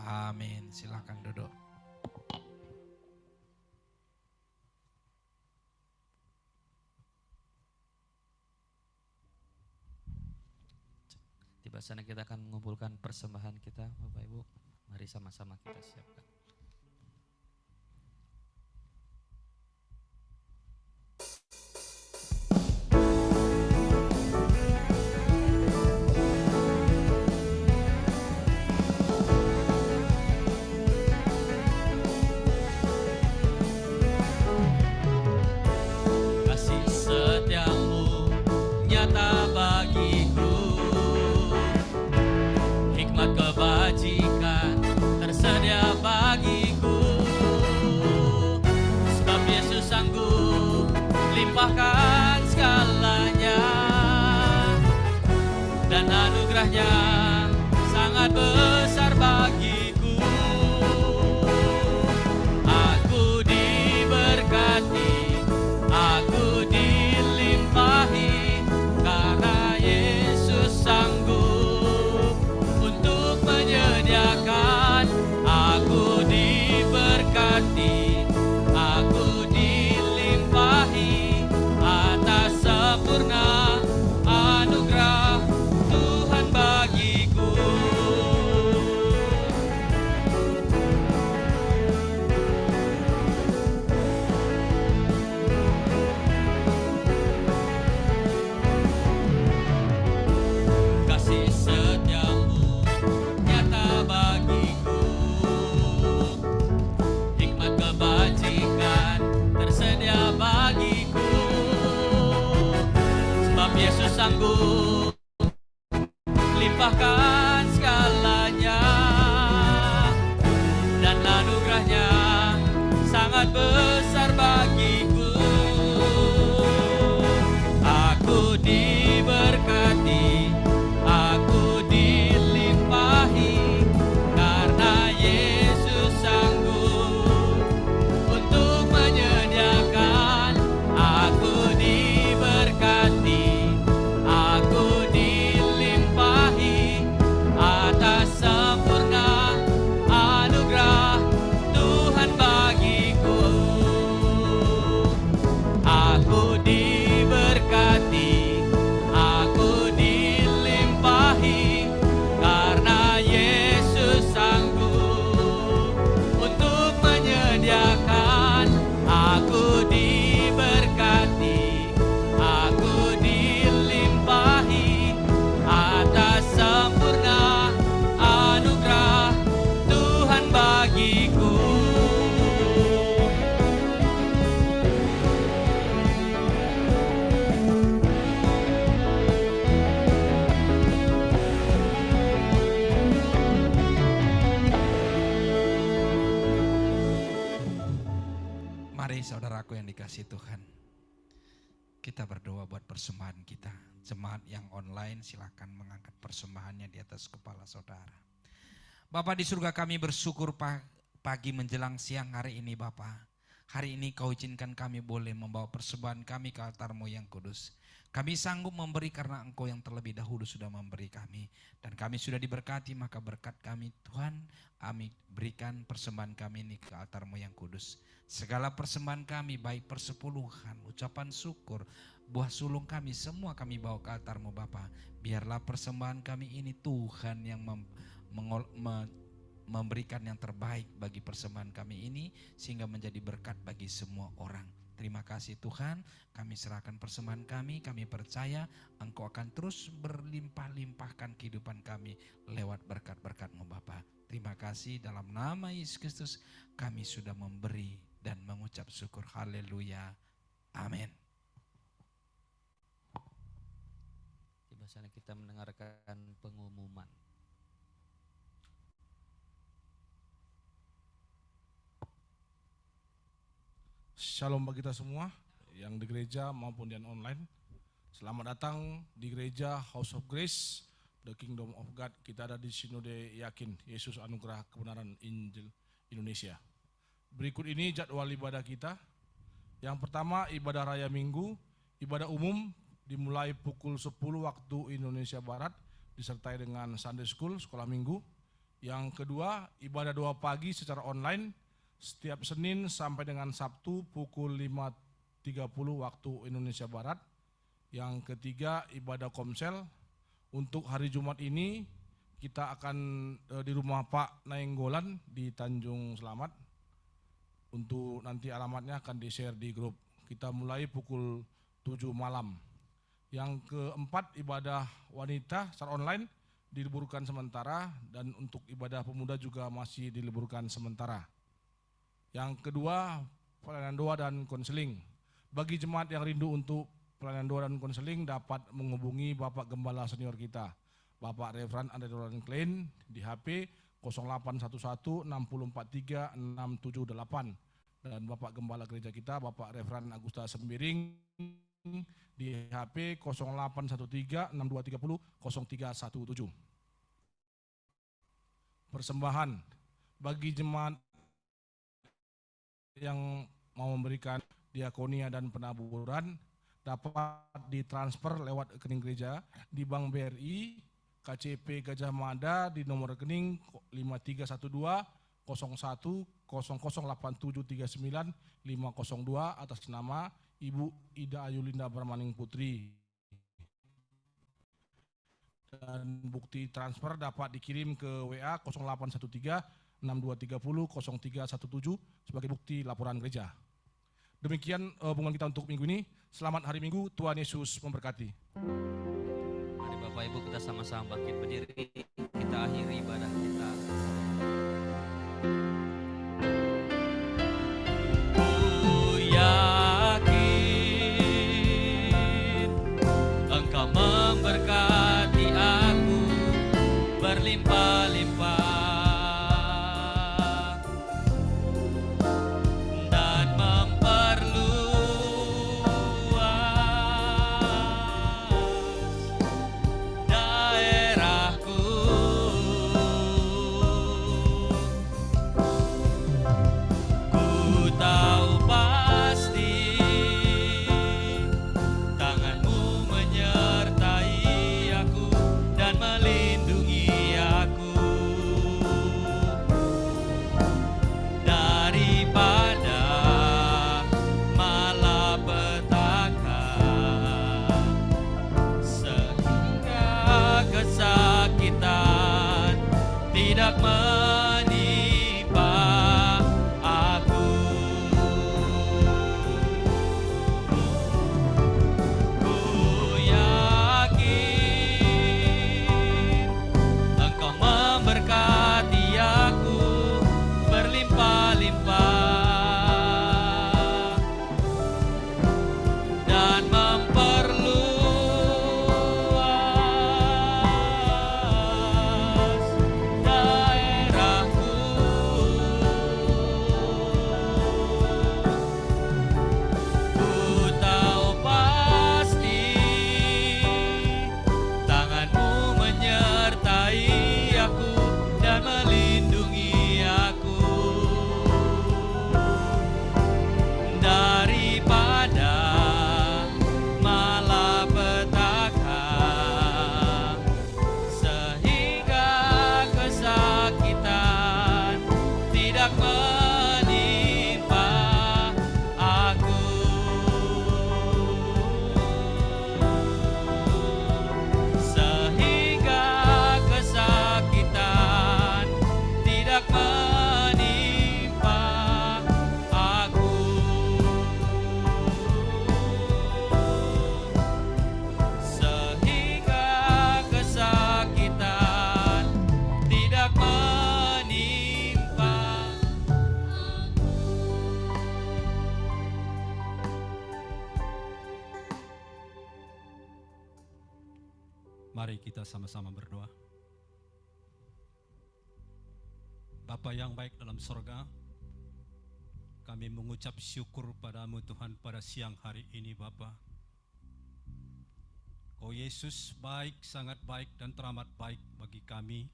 Amin. Silakan duduk. Tiba saatnya kita akan mengumpulkan persembahan kita, Bapak Ibu. Mari sama-sama kita siapkan. Kasih setiamu nyata bagiku, hikmat kebajikan tersedia bagiku. Sebab Yesus sanggup limpahkan segalanya, dan anugerahnya sangat besar bagiku. Aku diberkati, aku dilimpahi, karena Yesus sanggup untuk menyediakan. Aku diberkati, aku dilimpahi atas sempurna anugerah Tuhan bagiku. Kasih setiamu nyata bagiku, hikmat kebajikan tersedia bagiku. Sebab Yesus sanggup limpahkan segalanya, dan anugerahnya sangat besar bagiku. Aku diberkati, aku dilimpahi, karena Yesus sanggup untuk menyediakan. Aku diberkati, aku dilimpahi atas sempurna anugerah Tuhan bagiku. Aku diberkati, aku dilimpahi, karena Yesus sanggup untuk menyediakan. Aku diberkati, aku dilimpahi atas sempurna anugerah Tuhan bagiku. Mari saudaraku yang dikasihi Tuhan, kita berdoa buat persembahan kita. Jemaat yang online silakan mengangkat persembahannya di atas kepala saudara. Bapa di surga, kami bersyukur pagi menjelang siang hari ini Bapa. Hari ini Kau izinkan kami boleh membawa persembahan kami ke altar-Mu yang kudus. Kami sanggup memberi karena Engkau yang terlebih dahulu sudah memberi kami. Dan kami sudah diberkati, maka berkat kami Tuhan, kami berikan persembahan kami ini ke altar-Mu yang kudus. Segala persembahan kami, baik persepuluhan, ucapan syukur, buah sulung kami, semua kami bawa ke altar-Mu Bapa. Biarlah persembahan kami ini Tuhan yang memberikan yang terbaik bagi persembahan kami ini, sehingga menjadi berkat bagi semua orang. Terima kasih Tuhan, kami serahkan persembahan kami percaya Engkau akan terus berlimpah-limpahkan kehidupan kami lewat berkat-berkat-Mu Bapa. Terima kasih, dalam nama Yesus Kristus kami sudah memberi dan mengucap syukur. Haleluya. Amin. Tiba saatnya kita mendengarkan pengumuman. Shalom bagi kita semua yang di gereja maupun yang online. Selamat datang di gereja House of Grace, The Kingdom of God. Kita ada di Sinode Yakin Yesus Anugerah Kebenaran Injil Indonesia. Berikut ini jadwal ibadah kita. Yang pertama, ibadah raya Minggu, ibadah umum dimulai pukul 10 waktu Indonesia Barat, disertai dengan Sunday School, sekolah minggu. Yang kedua, ibadah doa pagi secara online, setiap Senin sampai dengan Sabtu pukul 5.30 waktu Indonesia Barat. Yang ketiga, ibadah komsel. Untuk hari Jumat ini kita akan di rumah Pak Nainggolan di Tanjung Selamat. Untuk nanti alamatnya akan di-share di grup. Kita mulai pukul 7 malam. Yang keempat, ibadah wanita secara online diliburkan sementara, dan untuk ibadah pemuda juga masih diliburkan sementara. Yang kedua, pelayanan doa dan konseling. Bagi jemaat yang rindu untuk pelayanan doa dan konseling dapat menghubungi Bapak Gembala senior kita, Bapak Reverend Andre Dolan Klein di HP 0811 6043 678, dan Bapak Gembala gereja kita, Bapak Reverend Agusta Sembiring di HP 0813 6230 0317. Persembahan bagi jemaat yang mau memberikan diakonia dan penaburan dapat ditransfer lewat rekening gereja di Bank BRI, KCP Gajah Mada di nomor rekening 5312 01 008739 502 atas nama Ibu Ida Ayulinda Barmaning Putri. Dan bukti transfer dapat dikirim ke WA 0813 6230 0317 sebagai bukti laporan gereja. Demikian hubungan kita untuk minggu ini. Selamat hari Minggu, Tuhan Yesus memberkati. Mari Bapak Ibu kita sama-sama bangkit berdiri, kita akhiri ibadah kita. Ku yakin Engkau memberkati aku berlimpah-limpah. Tidak menimpa aku. Ku yakin Engkau memberkati aku berlimpah-limpah dan Mari kita sama-sama berdoa. Bapa yang baik dalam sorga, Kami mengucap syukur padamu Tuhan pada siang hari ini Bapa. Kau Yesus baik, sangat baik dan teramat baik bagi kami.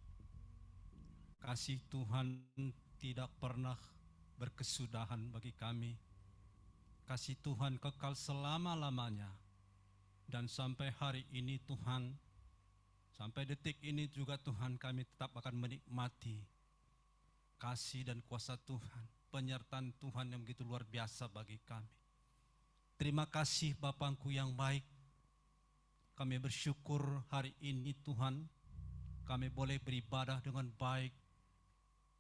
Kasih Tuhan tidak pernah berkesudahan bagi kami. Kasih Tuhan kekal selama-lamanya. Dan sampai hari ini Tuhan, sampai detik ini juga Tuhan, kami tetap akan menikmati kasih dan kuasa Tuhan, penyertaan Tuhan yang begitu luar biasa bagi kami. Terima kasih Bapangku yang baik. Kami bersyukur hari ini Tuhan, kami boleh beribadah dengan baik.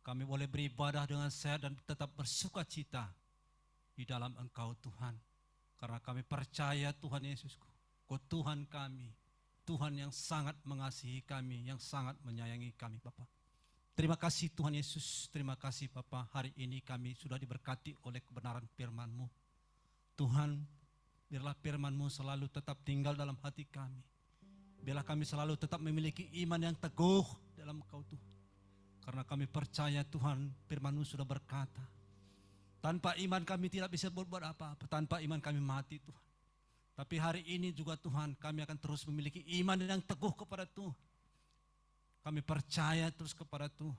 Kami boleh beribadah dengan sehat dan tetap bersuka cita di dalam Engkau Tuhan. Karena kami percaya Tuhan Yesusku, Kau Tuhan kami, Tuhan yang sangat mengasihi kami, yang sangat menyayangi kami Bapa. Terima kasih Tuhan Yesus, terima kasih Bapa, hari ini kami sudah diberkati oleh kebenaran firman-Mu. Tuhan, biarlah firman-Mu selalu tetap tinggal dalam hati kami. Biarlah kami selalu tetap memiliki iman yang teguh dalam Engkau Tuhan. Karena kami percaya Tuhan, firman-Mu sudah berkata, tanpa iman kami tidak bisa berbuat apa-apa, tanpa iman kami mati Tuhan. Tapi hari ini juga Tuhan, kami akan terus memiliki iman yang teguh kepada Tuhan. Kami percaya terus kepada Tuhan.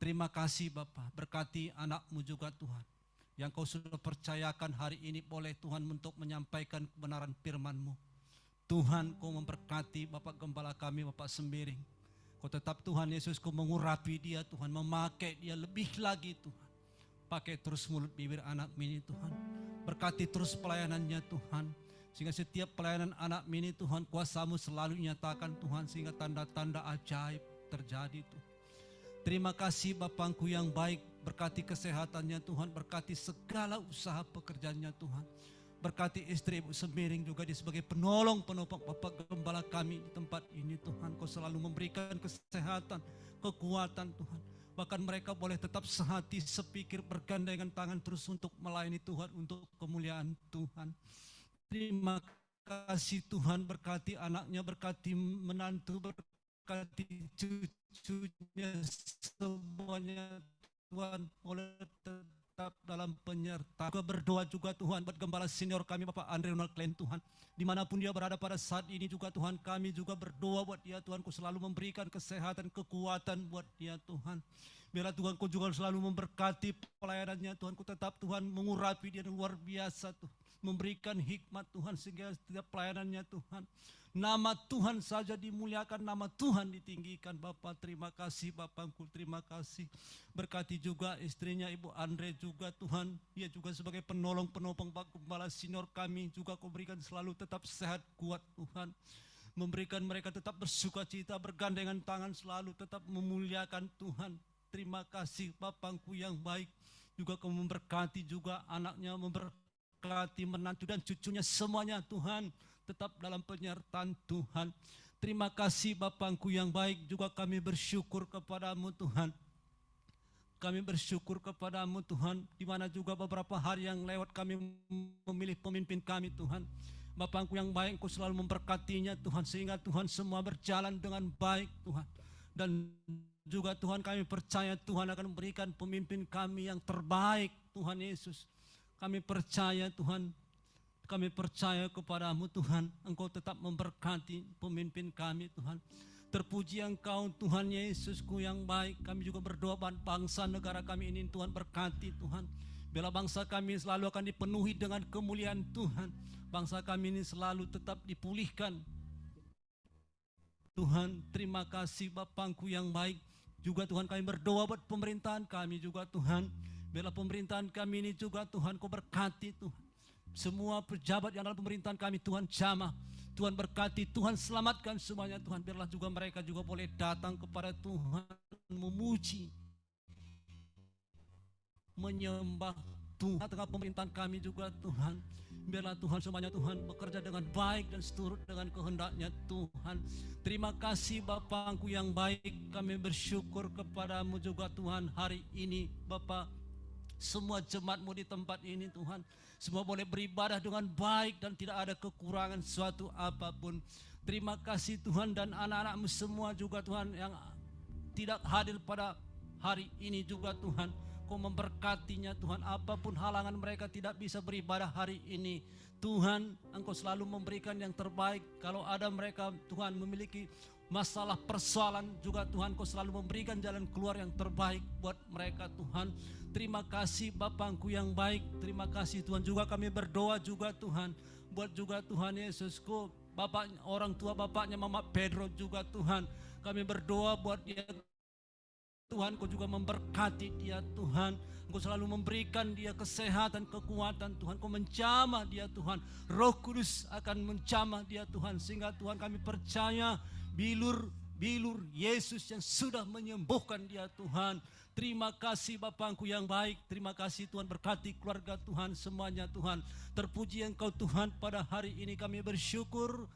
Terima kasih Bapa, berkati anak-Mu juga Tuhan. Yang Kau sudah percayakan hari ini boleh Tuhan untuk menyampaikan kebenaran firman-Mu. Tuhan, Kau memberkati Bapak Gembala kami, Bapak Sembiring. Kau tetap Tuhan Yesus, Kau mengurapi dia Tuhan, memakai dia lebih lagi Tuhan. Pakai terus mulut bibir anak ini Tuhan. Berkati terus pelayanannya Tuhan. Sehingga setiap pelayanan anak ini Tuhan, kuasa-Mu selalu nyatakan Tuhan, sehingga tanda-tanda ajaib terjadi Tuhan. Terima kasih Bapangku yang baik, berkati kesehatannya Tuhan, berkati segala usaha pekerjaannya Tuhan. Berkati istri Ibu Sembiring juga di sebagai penopang Bapak Gembala kami di tempat ini Tuhan. Kau selalu memberikan kesehatan, kekuatan Tuhan. Bahkan mereka boleh tetap sehati, sepikir, bergandengan tangan terus untuk melayani Tuhan, untuk kemuliaan Tuhan. Terima kasih Tuhan, berkati anaknya, berkati menantu, berkati cucunya, semuanya Tuhan, boleh tetap dalam penyertaan. Juga berdoa juga Tuhan buat Gembala senior kami Bapak Andre Ronald Klein Tuhan. Dimanapun dia berada pada saat ini juga Tuhan, kami juga berdoa buat dia Tuhan. Kau selalu memberikan kesehatan, kekuatan buat dia Tuhan. Biarlah Tuhan Kau juga selalu memberkati pelayanannya Tuhan. Kau tetap Tuhan mengurapi dia luar biasa Tuhan. Memberikan hikmat Tuhan sehingga setiap pelayanannya Tuhan. Nama Tuhan saja dimuliakan, nama Tuhan ditinggikan. Bapak terima kasih, Bapakku terima kasih. Berkati juga istrinya Ibu Andre juga Tuhan. Dia juga sebagai penopang Pak Gembala senior kami juga Kau berikan selalu tetap sehat kuat Tuhan. Memberikan mereka tetap bersuka cita, bergandengan tangan selalu tetap memuliakan Tuhan. Terima kasih Bapakku yang baik. Juga Kau memberkati juga anaknya, memberkati menantu dan cucunya semuanya Tuhan. Tetap dalam penyertaan Tuhan. Terima kasih Bapakku yang baik. Juga kami bersyukur kepada-Mu Tuhan. Kami bersyukur kepada-Mu Tuhan. Di mana juga beberapa hari yang lewat kami memilih pemimpin kami Tuhan. Bapakku yang baik, Kau selalu memberkatinya Tuhan. Sehingga Tuhan semua berjalan dengan baik Tuhan. Dan juga Tuhan kami percaya Tuhan akan memberikan pemimpin kami yang terbaik Tuhan Yesus. Kami percaya Tuhan, kami percaya kepada-Mu Tuhan, Engkau tetap memberkati pemimpin kami Tuhan. Terpuji Engkau Tuhan Yesusku yang baik. Kami juga berdoa bangsa negara kami ini Tuhan berkati Tuhan. Biarlah bangsa kami selalu akan dipenuhi dengan kemuliaan Tuhan. Bangsa kami ini selalu tetap dipulihkan. Tuhan terima kasih Bapakku yang baik. Juga Tuhan kami berdoa buat pemerintahan kami juga Tuhan. Biarlah pemerintahan kami ini juga Tuhan Kau berkati Tuhan. Semua pejabat yang dalam pemerintahan kami Tuhan jamah. Tuhan berkati, Tuhan selamatkan semuanya Tuhan. Biarlah juga mereka juga boleh datang kepada Tuhan, memuji, menyembah Tuhan. Tengah pemerintahan kami juga Tuhan. Biarlah Tuhan semuanya Tuhan bekerja dengan baik dan seturut dengan kehendak-Nya Tuhan. Terima kasih Bapakku yang baik. Kami bersyukur kepada-Mu juga Tuhan hari ini Bapak. Semua jemaat-Mu di tempat ini Tuhan. Semua boleh beribadah dengan baik dan tidak ada kekurangan suatu apapun. Terima kasih Tuhan dan anak-anak-Mu semua juga Tuhan yang tidak hadir pada hari ini juga Tuhan. Engkau memberkatinya Tuhan. Apapun halangan mereka tidak bisa beribadah hari ini, Tuhan, Engkau selalu memberikan yang terbaik. Kalau ada mereka Tuhan memiliki masalah persoalan juga Tuhan, Kau selalu memberikan jalan keluar yang terbaik buat mereka Tuhan. Terima kasih Bapakku yang baik. Terima kasih Tuhan. Juga kami berdoa juga Tuhan, buat juga Tuhan Yesusku, Bapak, orang tua bapaknya Mama Pedro juga Tuhan. Kami berdoa buat dia Tuhan, Kau juga memberkati dia Tuhan. Kau selalu memberikan dia kesehatan, kekuatan Tuhan. Kau menjamah dia Tuhan. Roh Kudus akan menjamah dia Tuhan. Sehingga Tuhan kami percaya bilur Yesus yang sudah menyembuhkan dia Tuhan. Terima kasih Bapakku yang baik. Terima kasih Tuhan, berkati keluarga Tuhan semuanya Tuhan. Terpuji Engkau Tuhan, pada hari ini kami bersyukur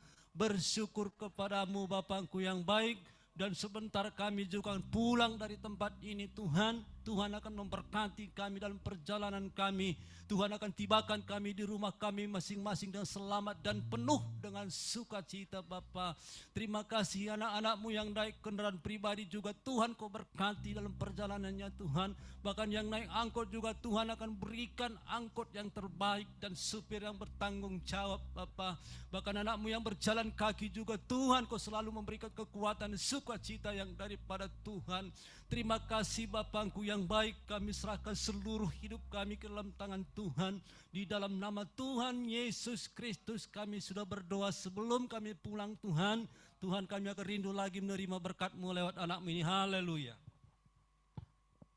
kepadamu Bapakku yang baik. Dan sebentar kami juga akan pulang dari tempat ini Tuhan. Tuhan akan memberkati kami dalam perjalanan kami. Tuhan akan tibakan kami di rumah kami masing-masing dengan selamat dan penuh dengan sukacita Bapa. Terima kasih anak-anakmu yang naik kendaraan pribadi juga Tuhan, Kau berkati dalam perjalanannya Tuhan. Bahkan yang naik angkot juga Tuhan akan berikan angkot yang terbaik dan supir yang bertanggung jawab Bapa. Bahkan anakmu yang berjalan kaki juga Tuhan, Kau selalu memberikan kekuatan sukacita yang daripada Tuhan. Terima kasih Bapakku yang baik. Kami serahkan seluruh hidup kami ke dalam tangan Tuhan. Di dalam nama Tuhan Yesus Kristus kami sudah berdoa. Sebelum kami pulang Tuhan, Tuhan kami akan rindu lagi menerima berkat-Mu lewat anak-Mu ini. Haleluya.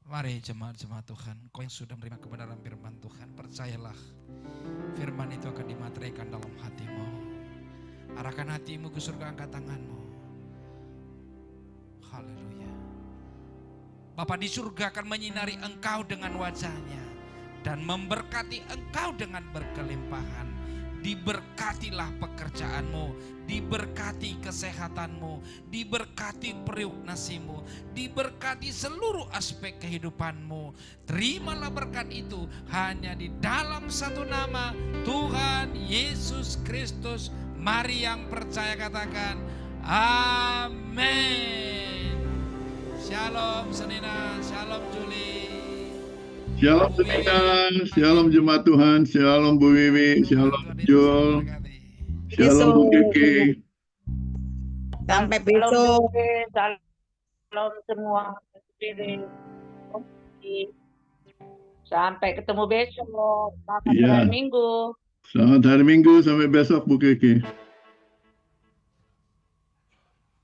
Mari jemaat-jemaat Tuhan, kau yang sudah menerima kebenaran firman Tuhan, percayalah firman itu akan dimateraikan dalam hatimu. Arahkan hatimu ke surga, angkat tanganmu. Haleluya. Bapa di surga akan menyinari engkau dengan wajahnya dan memberkati engkau dengan berkelimpahan. Diberkatilah pekerjaanmu, diberkati kesehatanmu, diberkati periuk nasimu, diberkati seluruh aspek kehidupanmu. Terimalah berkat itu hanya di dalam satu nama, Tuhan Yesus Kristus. Mari yang percaya katakan amin. Shalom Senina, shalom Juli. Shalom Senina, shalom jemaat Tuhan, shalom Bu Wiwi, shalom Jul, shalom Bu Kiki. Sampai besok. Salam semua. Sampai ketemu besok. Selamat Iya. hari Minggu. Selamat hari Minggu, sampai besok Bu Kiki.